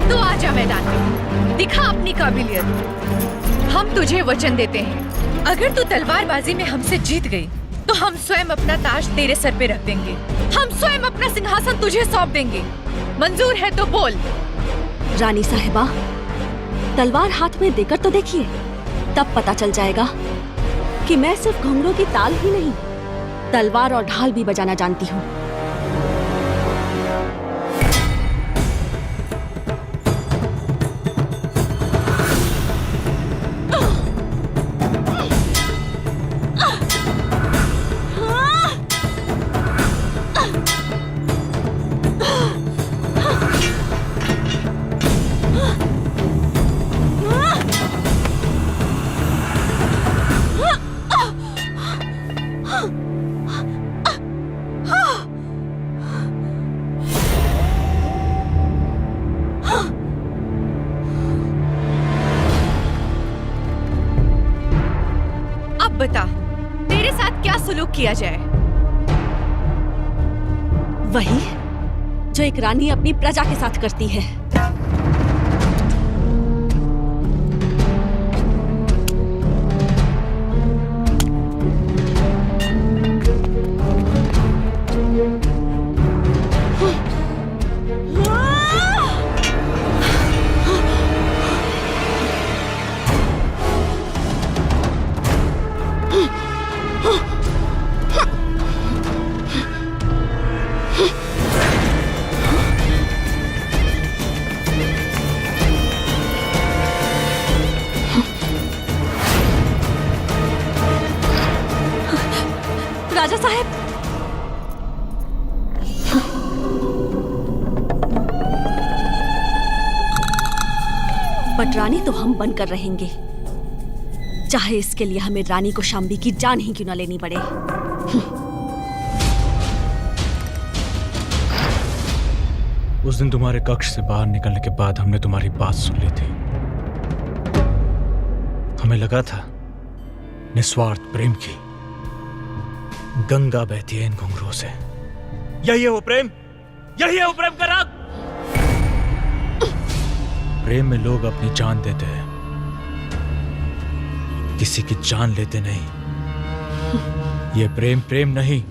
तो आजा मैदान में, दिखा अपनी काबिलियत। हम तुझे वचन देते हैं, अगर तू तलवारबाजी में हमसे जीत गई तो हम स्वयं अपना ताज तेरे सर पे रख देंगे। हम स्वयं अपना सिंहासन तुझे सौंप देंगे। मंजूर है तो बोल।
रानी साहिबा, तलवार हाथ में देकर तो देखिए, तब पता चल जाएगा कि मैं सिर्फ घुंघरू की ताल ही नहीं, तलवार और ढाल भी बजाना जानती हूँ।
बता, तेरे साथ क्या सुलूक किया जाए?
वही जो एक रानी अपनी प्रजा के साथ करती है। राजा साहब, बट रानी तो हम बनकर रहेंगे, चाहे इसके लिए हमें रानी को शाम्बी की जान ही क्यों न लेनी पड़े।
उस दिन तुम्हारे कक्ष से बाहर निकलने के बाद हमने तुम्हारी बात सुन ली थी। हमें लगा था निस्वार्थ प्रेम की गंगा बहती है इन घुंघरुओं से। यही है वो प्रेम, यही है वो प्रेम का राग। प्रेम में लोग अपनी जान देते हैं, किसी की जान लेते नहीं। ये प्रेम प्रेम नहीं,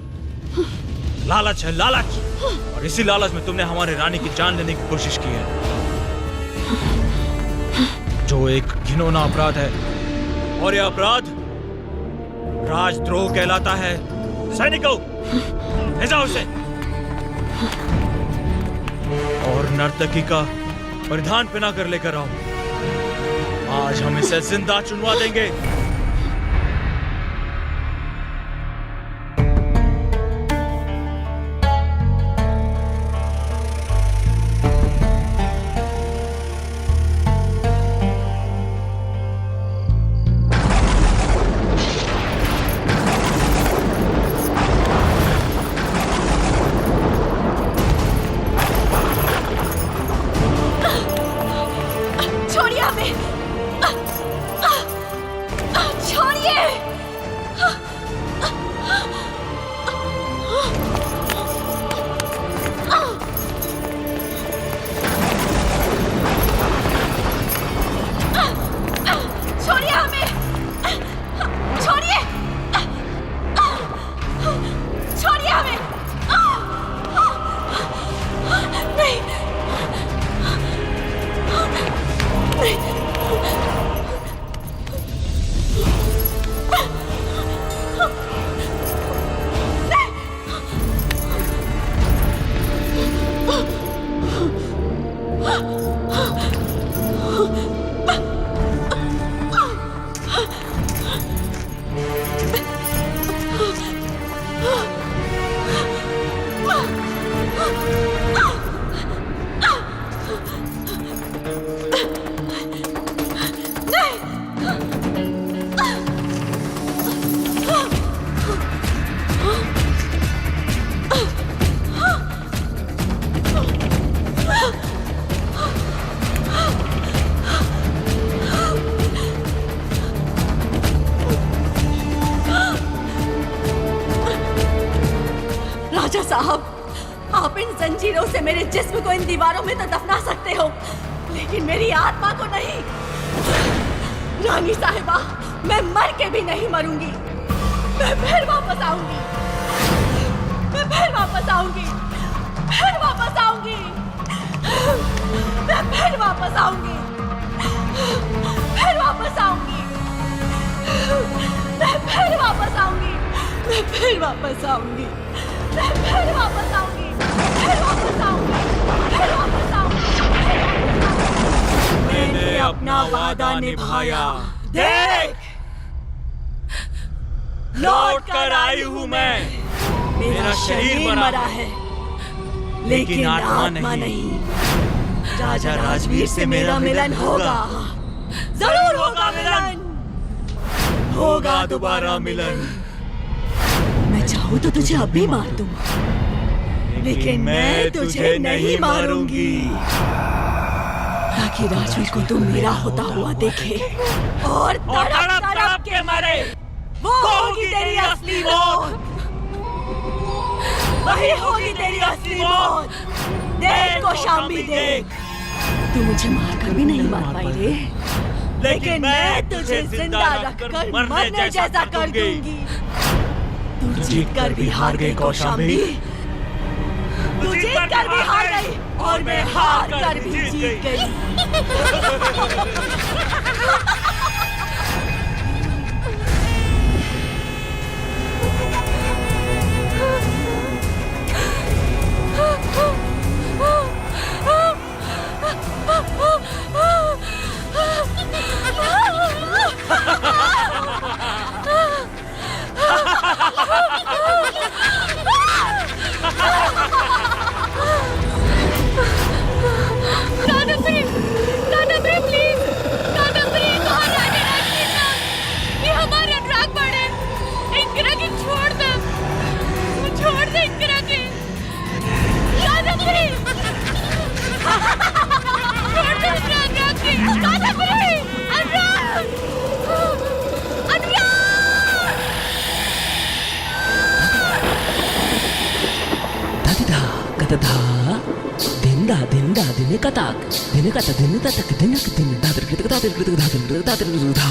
लालच है, लालच। और इसी लालच में तुमने हमारे रानी की जान लेने की कोशिश की है, जो एक घिनौना अपराध है। और यह अपराध राजद्रोह कहलाता है। सैनिकों, भेजाओ उसे। और नर्तकी का परिधान पहना कर लेकर आओ। आज हम इसे जिंदा चुनवा देंगे। राजा साहब, आप इन जंजीरों से मेरे जिस्म को इन दीवारों में तो दफना सकते हो, लेकिन मेरी आत्मा को नहीं। रानी साहिबा, मैं मर के भी नहीं मरूंगी। मैं फिर वापस आऊंगी, मैं फिर वापस आऊंगी, फिर वापस आऊंगी, मैं फिर वापस आऊंगी, फिर वापस आऊंगी, मैं फिर
मैं फिर वापस आऊंगी, मैं फिर वापस आऊंगी, फिर वापस आऊंगी, फिर वापस आऊंगी। मैंने अपना वादा निभाया, देख
लौट कर आई हूँ मैं।
मेरा शरीर मरा है लेकिन आत्मा नहीं। राजा राजवीर से मेरा मिलन होगा, जरूर होगा मिलन,
होगा दोबारा मिलन।
मैं चाहूँ तो तुझे अब भी मार दूँ, लेकिन मैं तुझे नहीं मारूंगी, ताकि राजवीर को तू मेरा होता हुआ देखे और तड़प तड़प के मरे। वो होगी तेरी असली मौत, वही होगी तेरी असली मौत। देख कौशाम्बी भी देख, तू मुझे मारकर भी नहीं मार पाई रे, लेकिन मैं तुझे जिंदा रखकर मरने जैसा कर दूंगी। तू जीत कर भी हार गई कौशाम्बी, तू जीत कर भी हार गई और मैं हार कर भी जीत गई।
다디다 가다다 딘다 딘다 디네 까딱 디네 까딱 디네 따딱 디네 그 디네 다들 그다 다들 그다 다들 다들 그다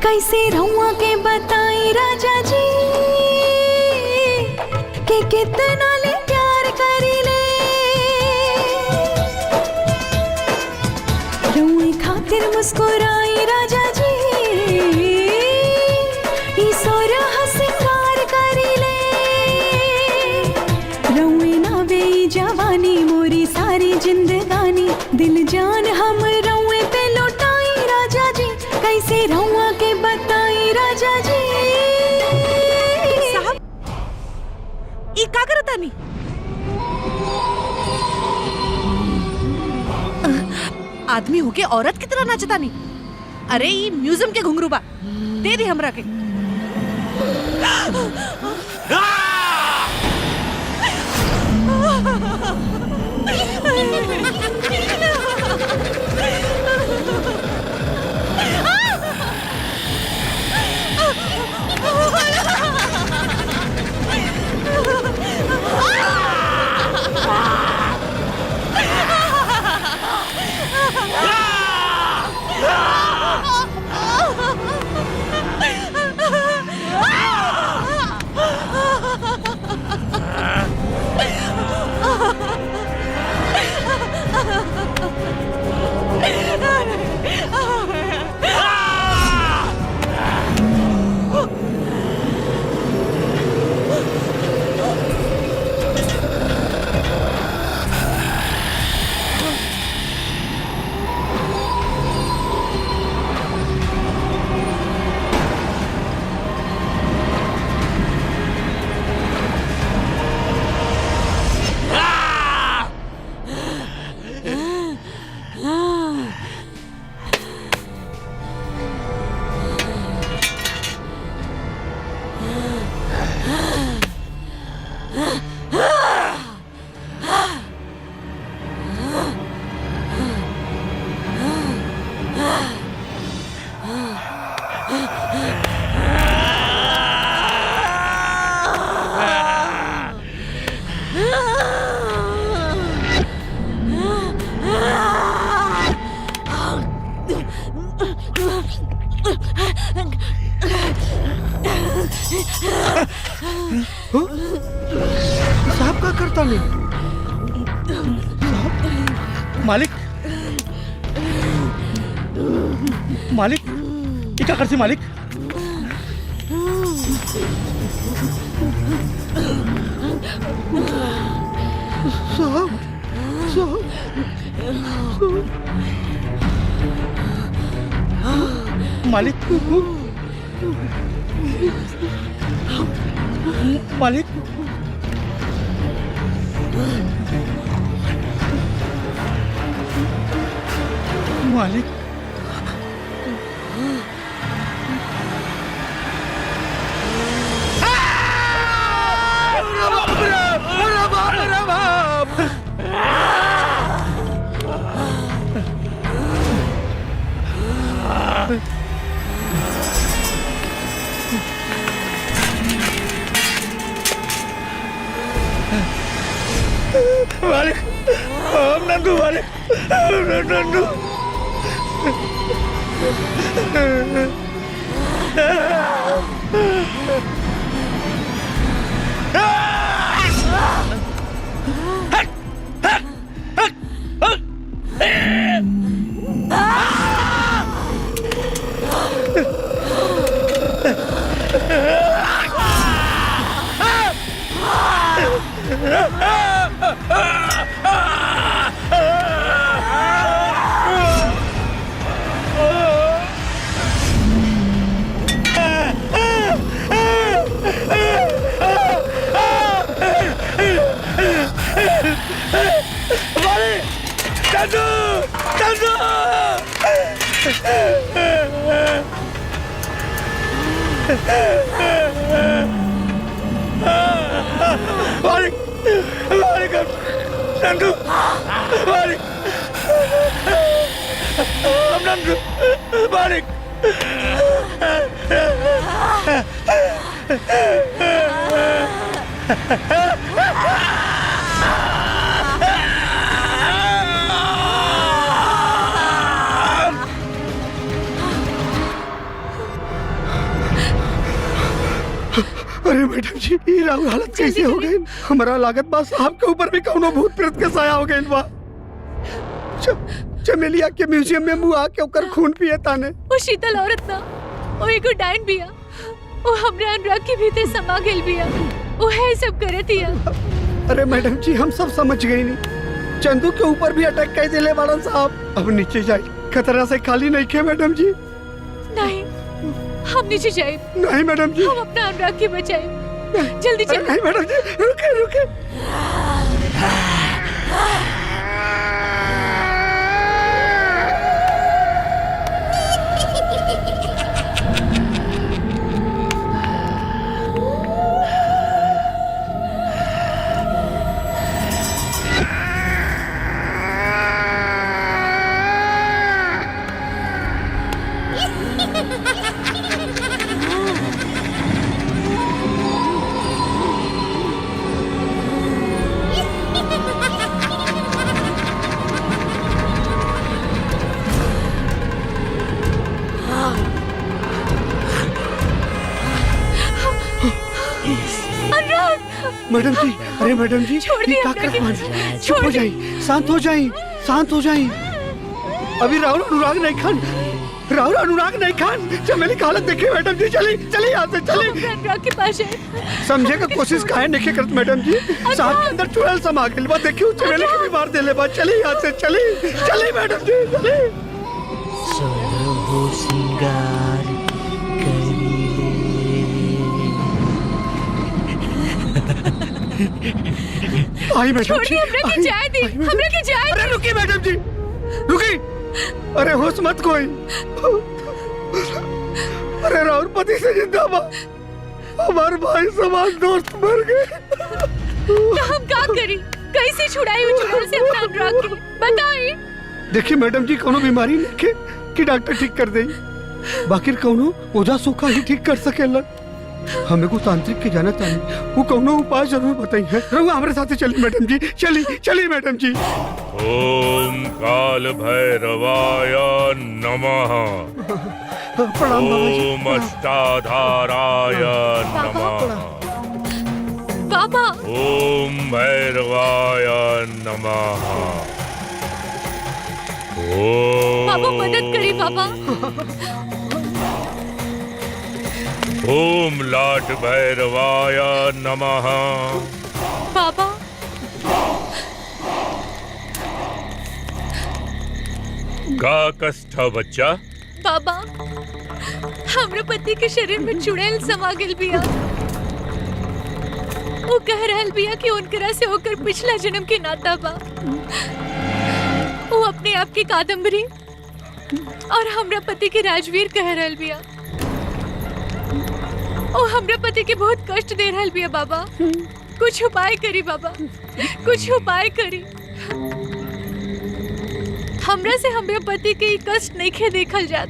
कैसे रहुआ के बताई राजा जी कि कितना ले प्यार करी ले। रहुए खातिर मुस्कुराई राजा जी, ईश्वर हंसिकार करी ले। रहुए ना वे जवानी मोरी सारी जिंदगानी, दिल जान हम रहुए पे लौटाई राजा जी। कैसे रहुआ के बताई राजा जी।
साहब ई का करता नी? आदमी होके औरत की तरह नाचता नी। अरे ई म्यूजियम के घुंघरू बा, दे दी हमरा के।
साहब का करता नहीं
मालिक मालिक ये क्या करती मालिक?
साहब साहब
मालिक मालिक मालिक मालिक नंदू मालिक नंदू मालिक मालिक नंदू मालिक नंदू मालिक अरे मैडम जी ये राहुल हालत कैसे हो गई? हमारा लागत बा साहब के ऊपर भी कौनो भूत प्रेत के साया हो गइल बा। चमेलिया के म्यूजियम में मुंह आके ओकर खून पिए ताने।
वो शीतल औरत ना, वो एगो डायन बिया, वो हमरा अनुराग के भीतर समा गेल बिया, वो है सब करत हिया।
अरे मैडम जी हम सब समझ गई नहीं, चंदू के ऊपर भी अटैक कर दिले बाड़न साहब। अब नीचे जाए, खतरा से खाली नहीं खे मैडम जी।
नहीं, हम नीचे जाए।
नहीं मैडम जी,
हम अपना अनुराग के बचाए। जल्दी चलो।
नहीं मैडम जी, रुके रुके। मैडम जी, अरे मैडम जी, चुप हो जाइए, शांत हो जाइए, शांत हो जाइए। अभी राहुल अनुराग नहीं खान चमेली की हालत देखिए मैडम जी। चलिए चलिए यहाँ से चलिए।
अनुराग के पास है।
समझे का कोशिश काहे नहीं करत मैडम जी। साहब के अंदर चुड़ैल समा गइल बा, देखियो चमेली के बीमार देले बा। चलिए यहाँ से चलिए चलिए मैडम जी चलिए। आई मैडम जी,
हमरा के जाए दी, हमरा के जाए।
अरे रुकी मैडम जी, रुकी। अरे होश मत कोई। अरे राहुल पति से जिंदा बा, हमारे भाई समान दोस्त मर गए।
तो हम क्या करी? कैसे छुड़ाई उचड़ाई से अपना अनुराग के? बताइए।
देखिए मैडम जी, कोनो बीमारी नहीं के कि डॉक्टर ठीक कर दे, बाकी कोनो ओझा सूखा ही ठीक कर सकेला। हमें को तांत्रिक के जाना था, वो कौनो उपाय जरूर बताइए। हमारे साथ चलिए मैडम जी, चलिए चलिए मैडम जी।
ओम काल भैरवाय नमः।
प्रणाम बाबा जी।
ओम अष्टाधाराय नमः।
बाबा
ओम भैरवाय नमः।
बाबा मदद करी बाबा।
ओम लाट भैरवाय नमः।
बाबा
का कष्ट बच्चा?
बाबा हमरे पति के शरीर में चुड़ैल समा गेल बिया। वो कह रहल बिया कि उनकरा से होकर पिछला जन्म के नाता बा। वो अपने आप की कादम्बरी और हमरा पति के राजवीर कह रहल बिया। वो हमरा पति के बहुत कष्ट दे रहल बिया बाबा। कुछ उपाय करी बाबा, कुछ उपाय करी। हमरा से हमरा पति के ई कष्ट नहीं खे देखल जात।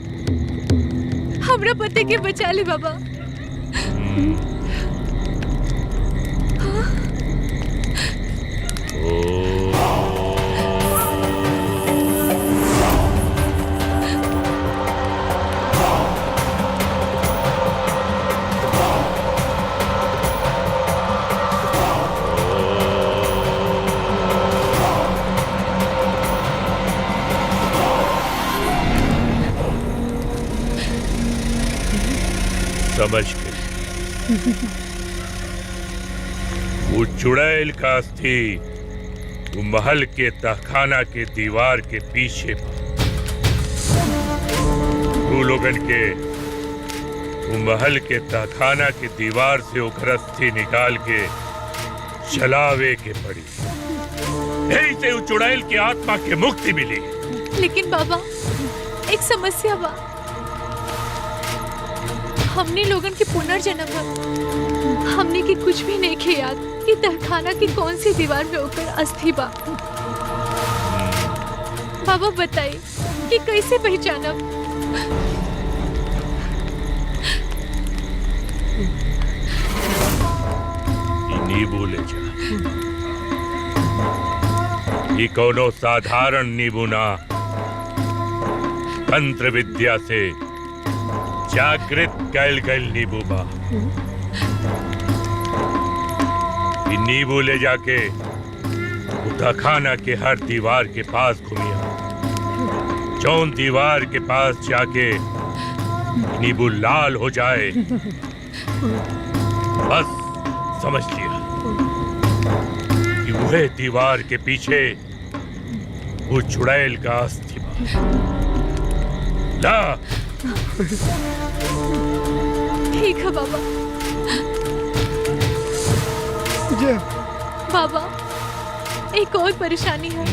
हमरा पति के बचा ले बाबा।
समझ गई। वो चुड़ैल का अस्थि वो महल के तहखाना के दीवार के पीछे तू लोगन के वो महल के तहखाना के दीवार से ओकर अस्थि निकाल के जलावे के पड़ी। यही से वो चुड़ैल की आत्मा के मुक्ति मिली।
लेकिन बाबा एक समस्या बा। हमने लोगन के पुनर्जन्म है। हमने की कुछ भी नहीं खे याद कि तहखाना की कौन सी दीवार में होकर अस्थि बा। बाबा बताइए कि कैसे पहचानब?
नींबू ले जा। ये कोनो साधारण नींबू ना, तंत्र विद्या से जागृत कैल गैल नींबू बा। ये नींबू ले जाके तहखाना के हर दीवार के पास घूमिया। जौन दीवार के पास जाके नींबू लाल हो जाए बस समझ लिया कि वह दीवार के पीछे वो चुड़ैल का अस्थि बा। ला
ठीक है बाबा।
जय
बाबा एक और परेशानी है।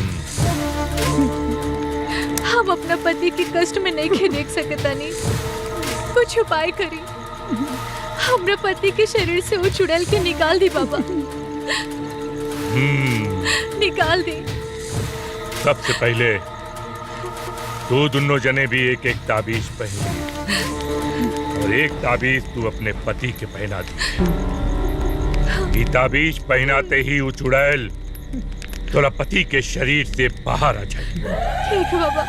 हम अपना पति के कष्ट में नहीं खे देख सकता नहीं। कुछ उपाय करी। हमरा पति के शरीर से वो चुड़ैल के निकाल दी बाबा। निकाल दी।
सबसे पहले तू दोनों जने भी एक एक ताबीज पहन और एक ताबीज तू अपने पति के पहना दी। ये ताबीज पहनाते ही वो चुड़ैल तोरा पति के शरीर से बाहर आ जाए।
ठीक है बाबा।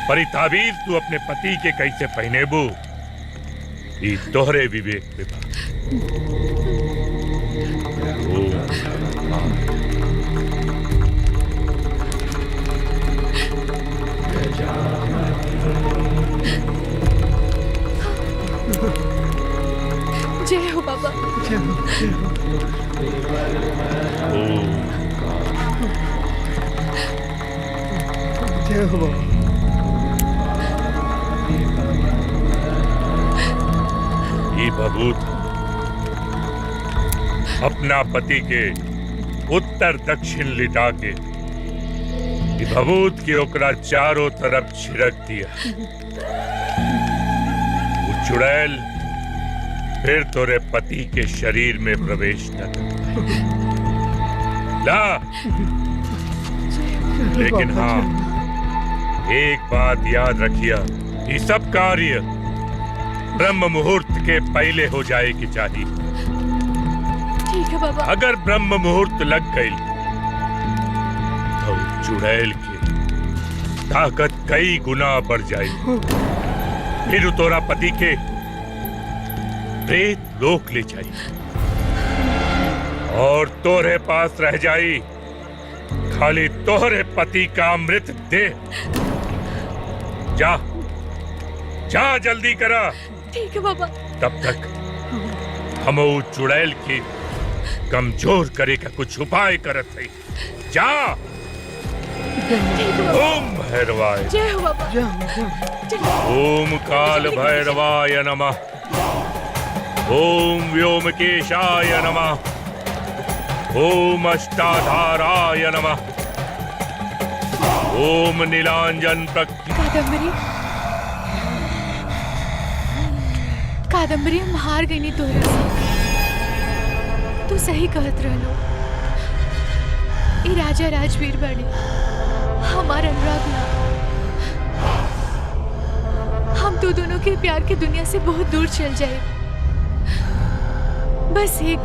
पर ये ताबीज तू अपने पति के कैसे पहनेबू ये तोहरे विवेक पे बा।
जय हो बाबा।
जय हो बाबा।
ये भभूत अपना पति के उत्तर दक्षिण लिटा के ये भभूत के ओकरा चारों तरफ छिड़क दिया। वो चुड़ैल फिर तोरे पति के शरीर में प्रवेश न कर ला। लेकिन हाँ एक बात याद रखिया, ये सब कार्य ब्रह्म मुहूर्त के पहले हो जाए की चाहिए।
ठीक है बाबा।
अगर ब्रह्म मुहूर्त लग गई तो चुड़ैल की ताकत कई गुना बढ़ जाएगी। फिर तोरा पति के प्रेत लोक ले जाई और तोरे पास रह जाई खाली तोहरे पति का मृत देह। जा जा जल्दी करा।
ठीक है बाबा।
तब तक हम ऊ चुड़ैल के कमजोर करे का कुछ उपाय करत है। जा। ओम भैरवाय।
जय हो बाबा।
ओम काल भैरवाय नमः। ओम व्योमकेशाय नमः। ओम अष्टाधाराय नमः। ओम नीलांजन
कादम्बरी कादम्बरी हम हार गई नहीं तोरा से। तू सही कहत रहलो। ई राजा राजवीर बने हमार अनुराग ना। हम तो दोनों के प्यार की दुनिया से बहुत दूर चल जाए। बस एक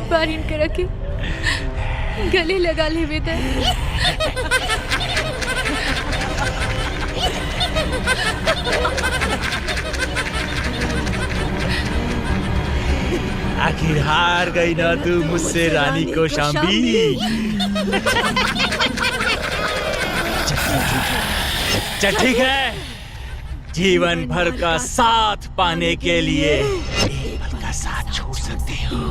बार इनके रखे गले लगा ले बेटा।
आखिर हार गई ना तू मुझसे रानी को शाम्बी। चल ठीक है, जीवन भर का साथ पाने के लिए एक पल का साथ छोड़ सकते हो।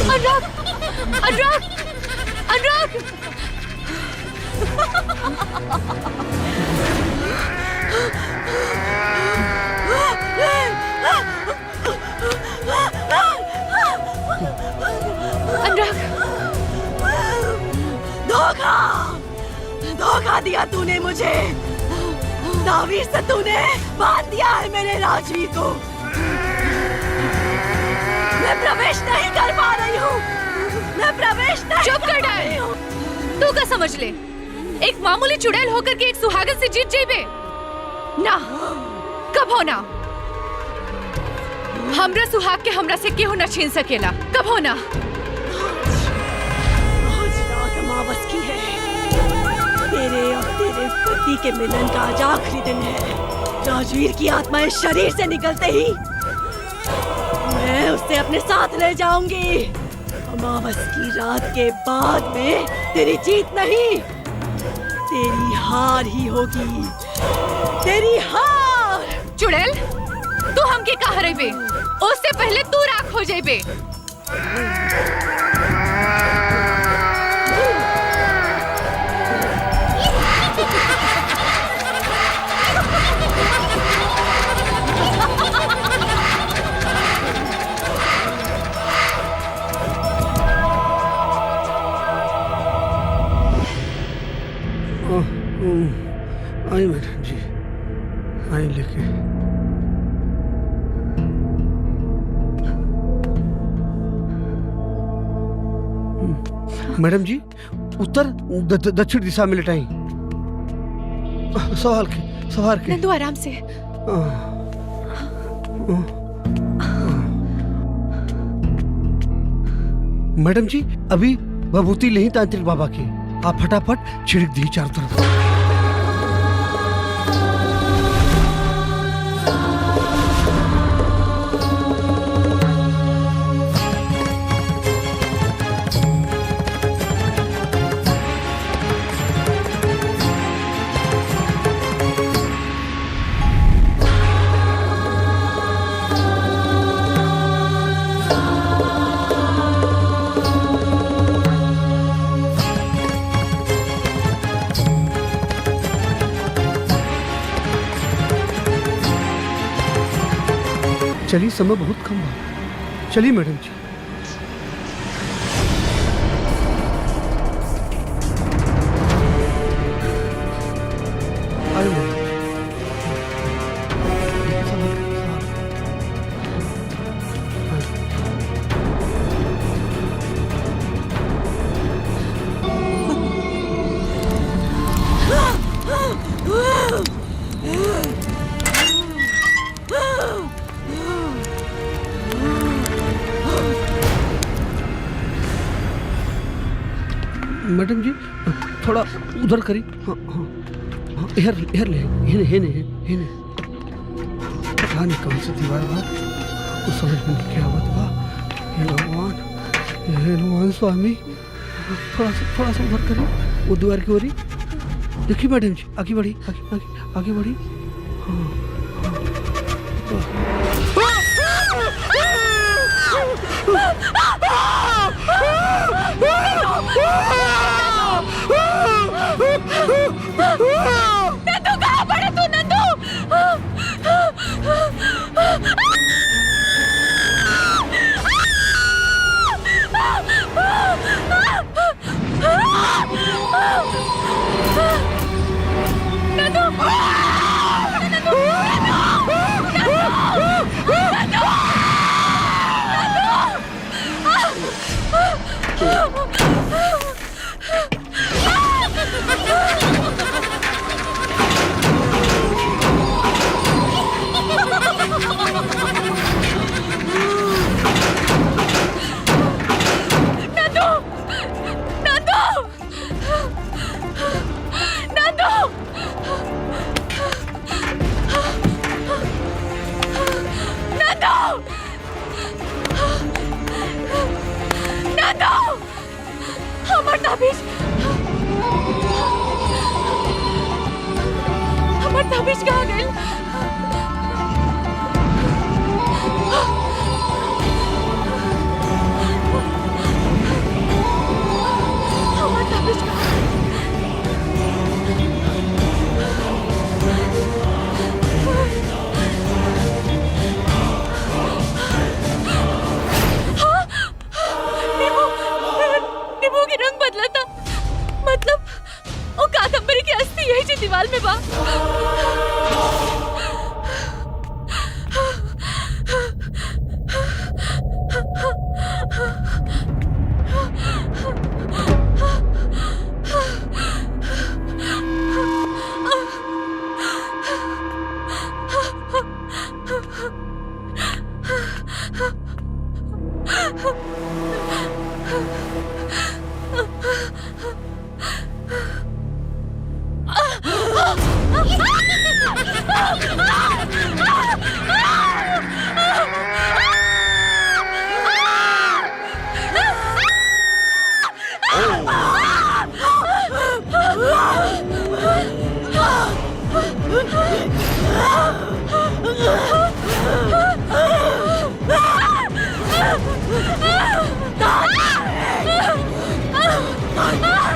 अनुराग अनुराग अनुराग अनुराग
धोखा दिया तूने मुझे। दावीर से तूने बांध दिया है मेरे राजवीर को। मैं प्रवेश नहीं कर पा रही हूँ। मैं प्रवेश नहीं
चुप कर डाल। तू क्या समझ ले एक मामूली चुड़ैल होकर के एक सुहागन से जीत जाइबे ना। कब हो ना। हमरा सुहाग के हमरा से केहू न छीन सकेला। कब हो ना।
आज रात अमावस की है। तेरे और तेरे पति के मिलन का आज आखिरी दिन है। राजवीर की आत्मा इस शरीर से निकलते ही मैं उसे अपने साथ ले जाऊंगी। अमावस की रात के बाद में तेरी जीत नहीं, तेरी हार ही होगी। तेरी हार।
चुड़ैल तू हमके का हरेबे। उससे पहले तू राख हो जाइबे।
आई मैडम जी, आई लेके। मैडम जी उत्तर दक्षिण दिशा में लटाई। सवार के
नंदू आराम से।
मैडम जी अभी भभूति ले ही तांत्रिक बाबा की। आप फटाफट छिड़क दी चारों तरफ। चलिए समय बहुत कम है। चलिए मैडम जी। मैडम जी थोड़ा उधर करी। हाँ हाँ हाँ, इधर ले हेने पता नहीं कौन सी दीवार बा, कुछ समझ में नहीं क्या बात बा। हे भगवान स्वामी, थोड़ा सा उधर करी, वो दीवार की ओरी देखिए मैडम जी, आगे बढ़ी आगे बढ़ी।
नंदू कहाँ पड़े तू नंदू? हमार ताबीज कहाँ गई? हमार ताबीज नींबू की रंग बदला था, मतलब वो कादम्बरी की अस्थि यही जी दीवार में बा।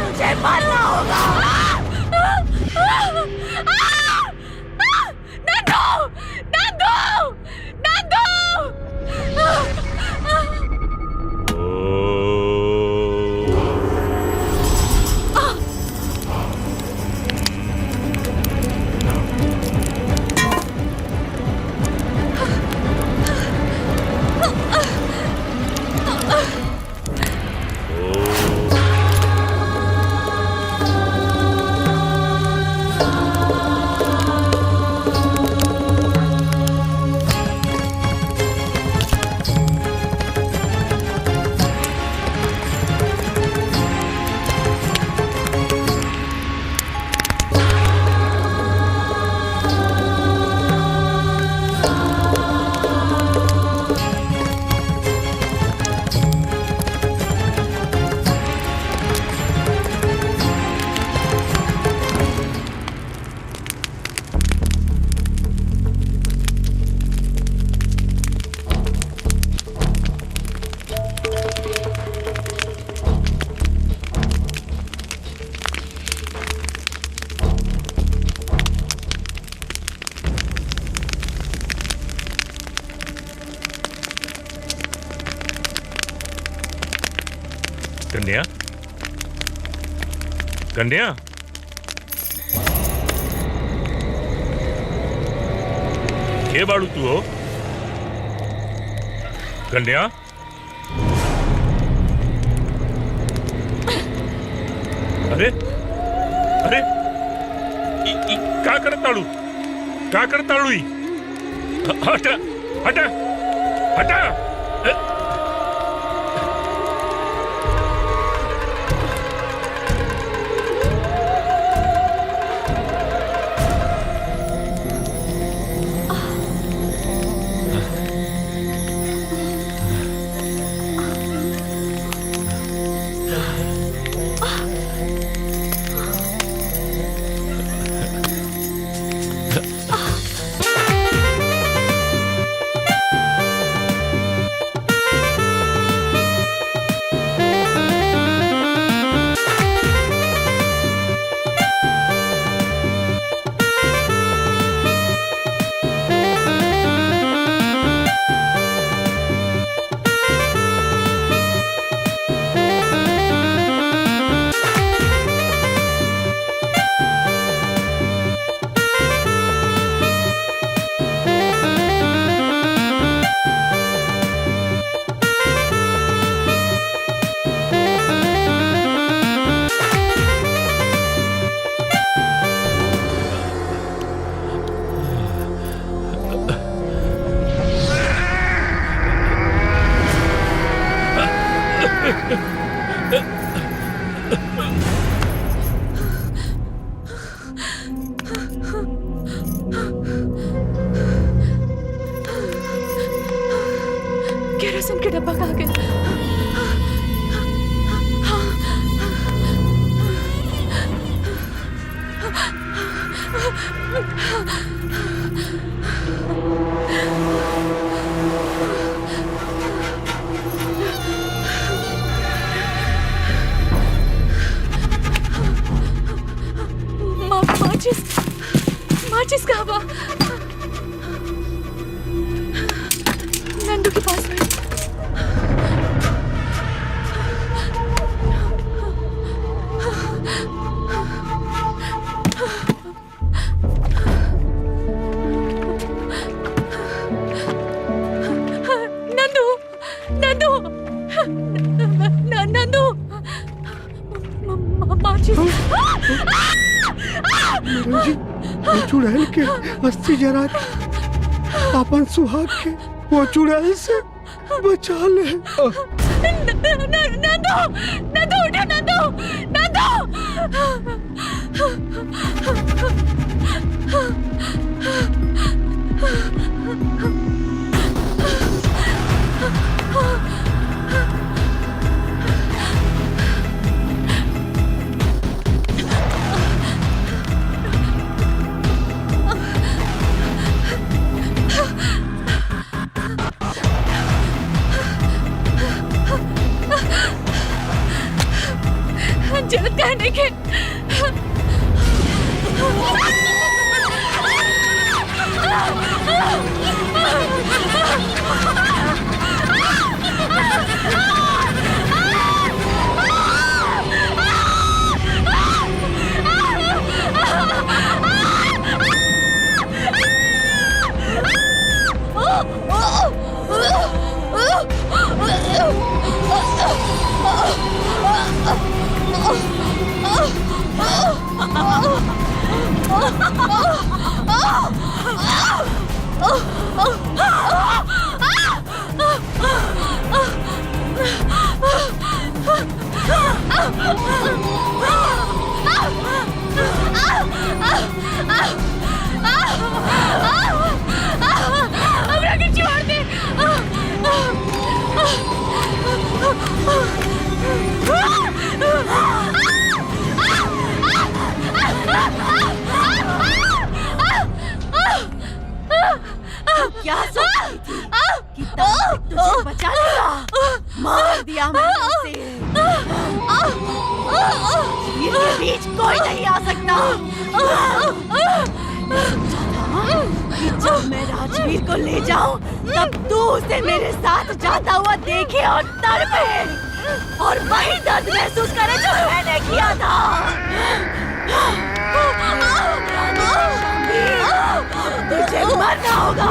मुझे मरना होगा।
कन्या, कन्या, के बाड़ू तू हो? कन्या, अरे अरे का करताड़ू? का करताड़ू? हटा हटा हटा।
माचिस कहाँ बा? नंदू के पास है। नंदू नंदू नंदू माचिस।
जी वो चुड़ैल के अस्थि जरा के अपन सुहाग के वो चुड़ैल से बचा ले।
नंदू नंदू उठो नंदू नंदू। जरूरत कहने के क्या सोच रही थी कि ताबिश तुझे बचा लेगा? मार दिया मैंने उसे। इनके बीच कोई नहीं आ सकता। कि जब मैं राजवीर को ले जाऊं तब तू उसे मेरे साथ जाता हुआ देखे और तड़पे और वही दर्द महसूस करे जो मैंने किया था। तुझे मरना होगा।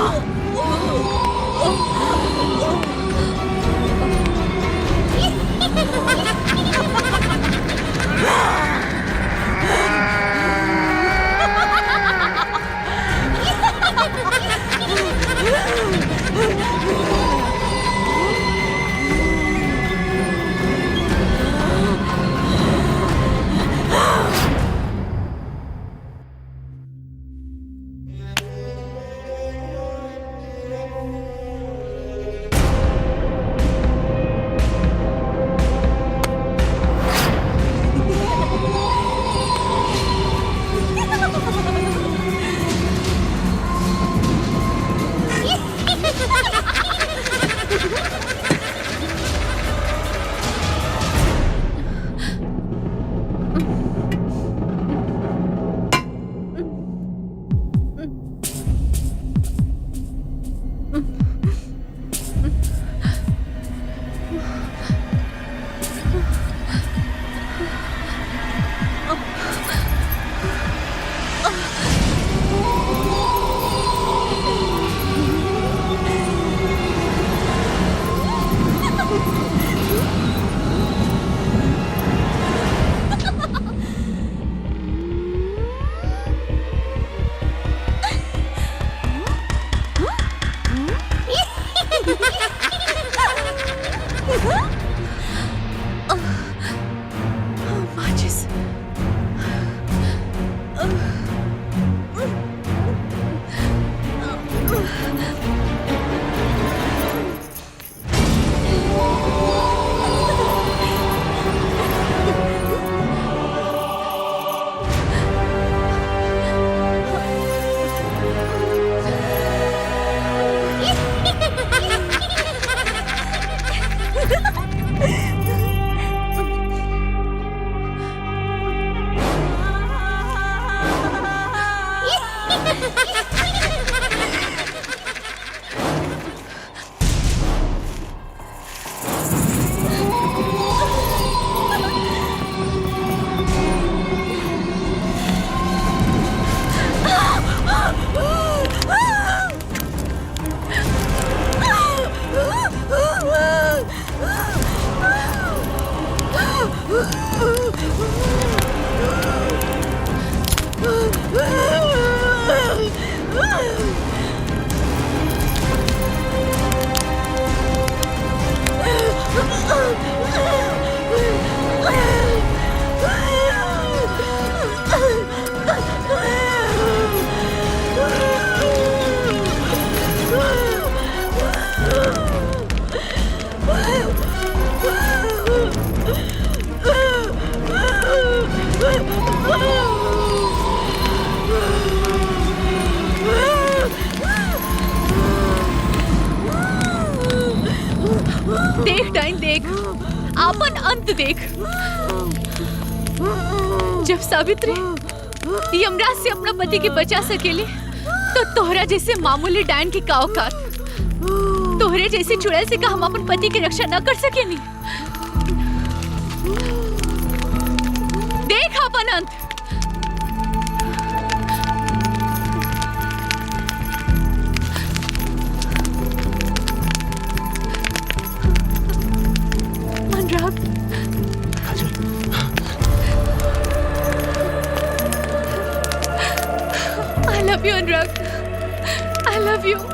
देख डाइन देख, आपन अंत देख। जब सावित्री यमराज से अपना पति के बचा सकेली तो तोहरा जैसे मामूली डाइन की का औकात, तोहरे जैसे चुड़ैल से का हम अपन पति की रक्षा न कर सकेनी। देख अपन अंत। Anurag, I love you, Anurag. I love you.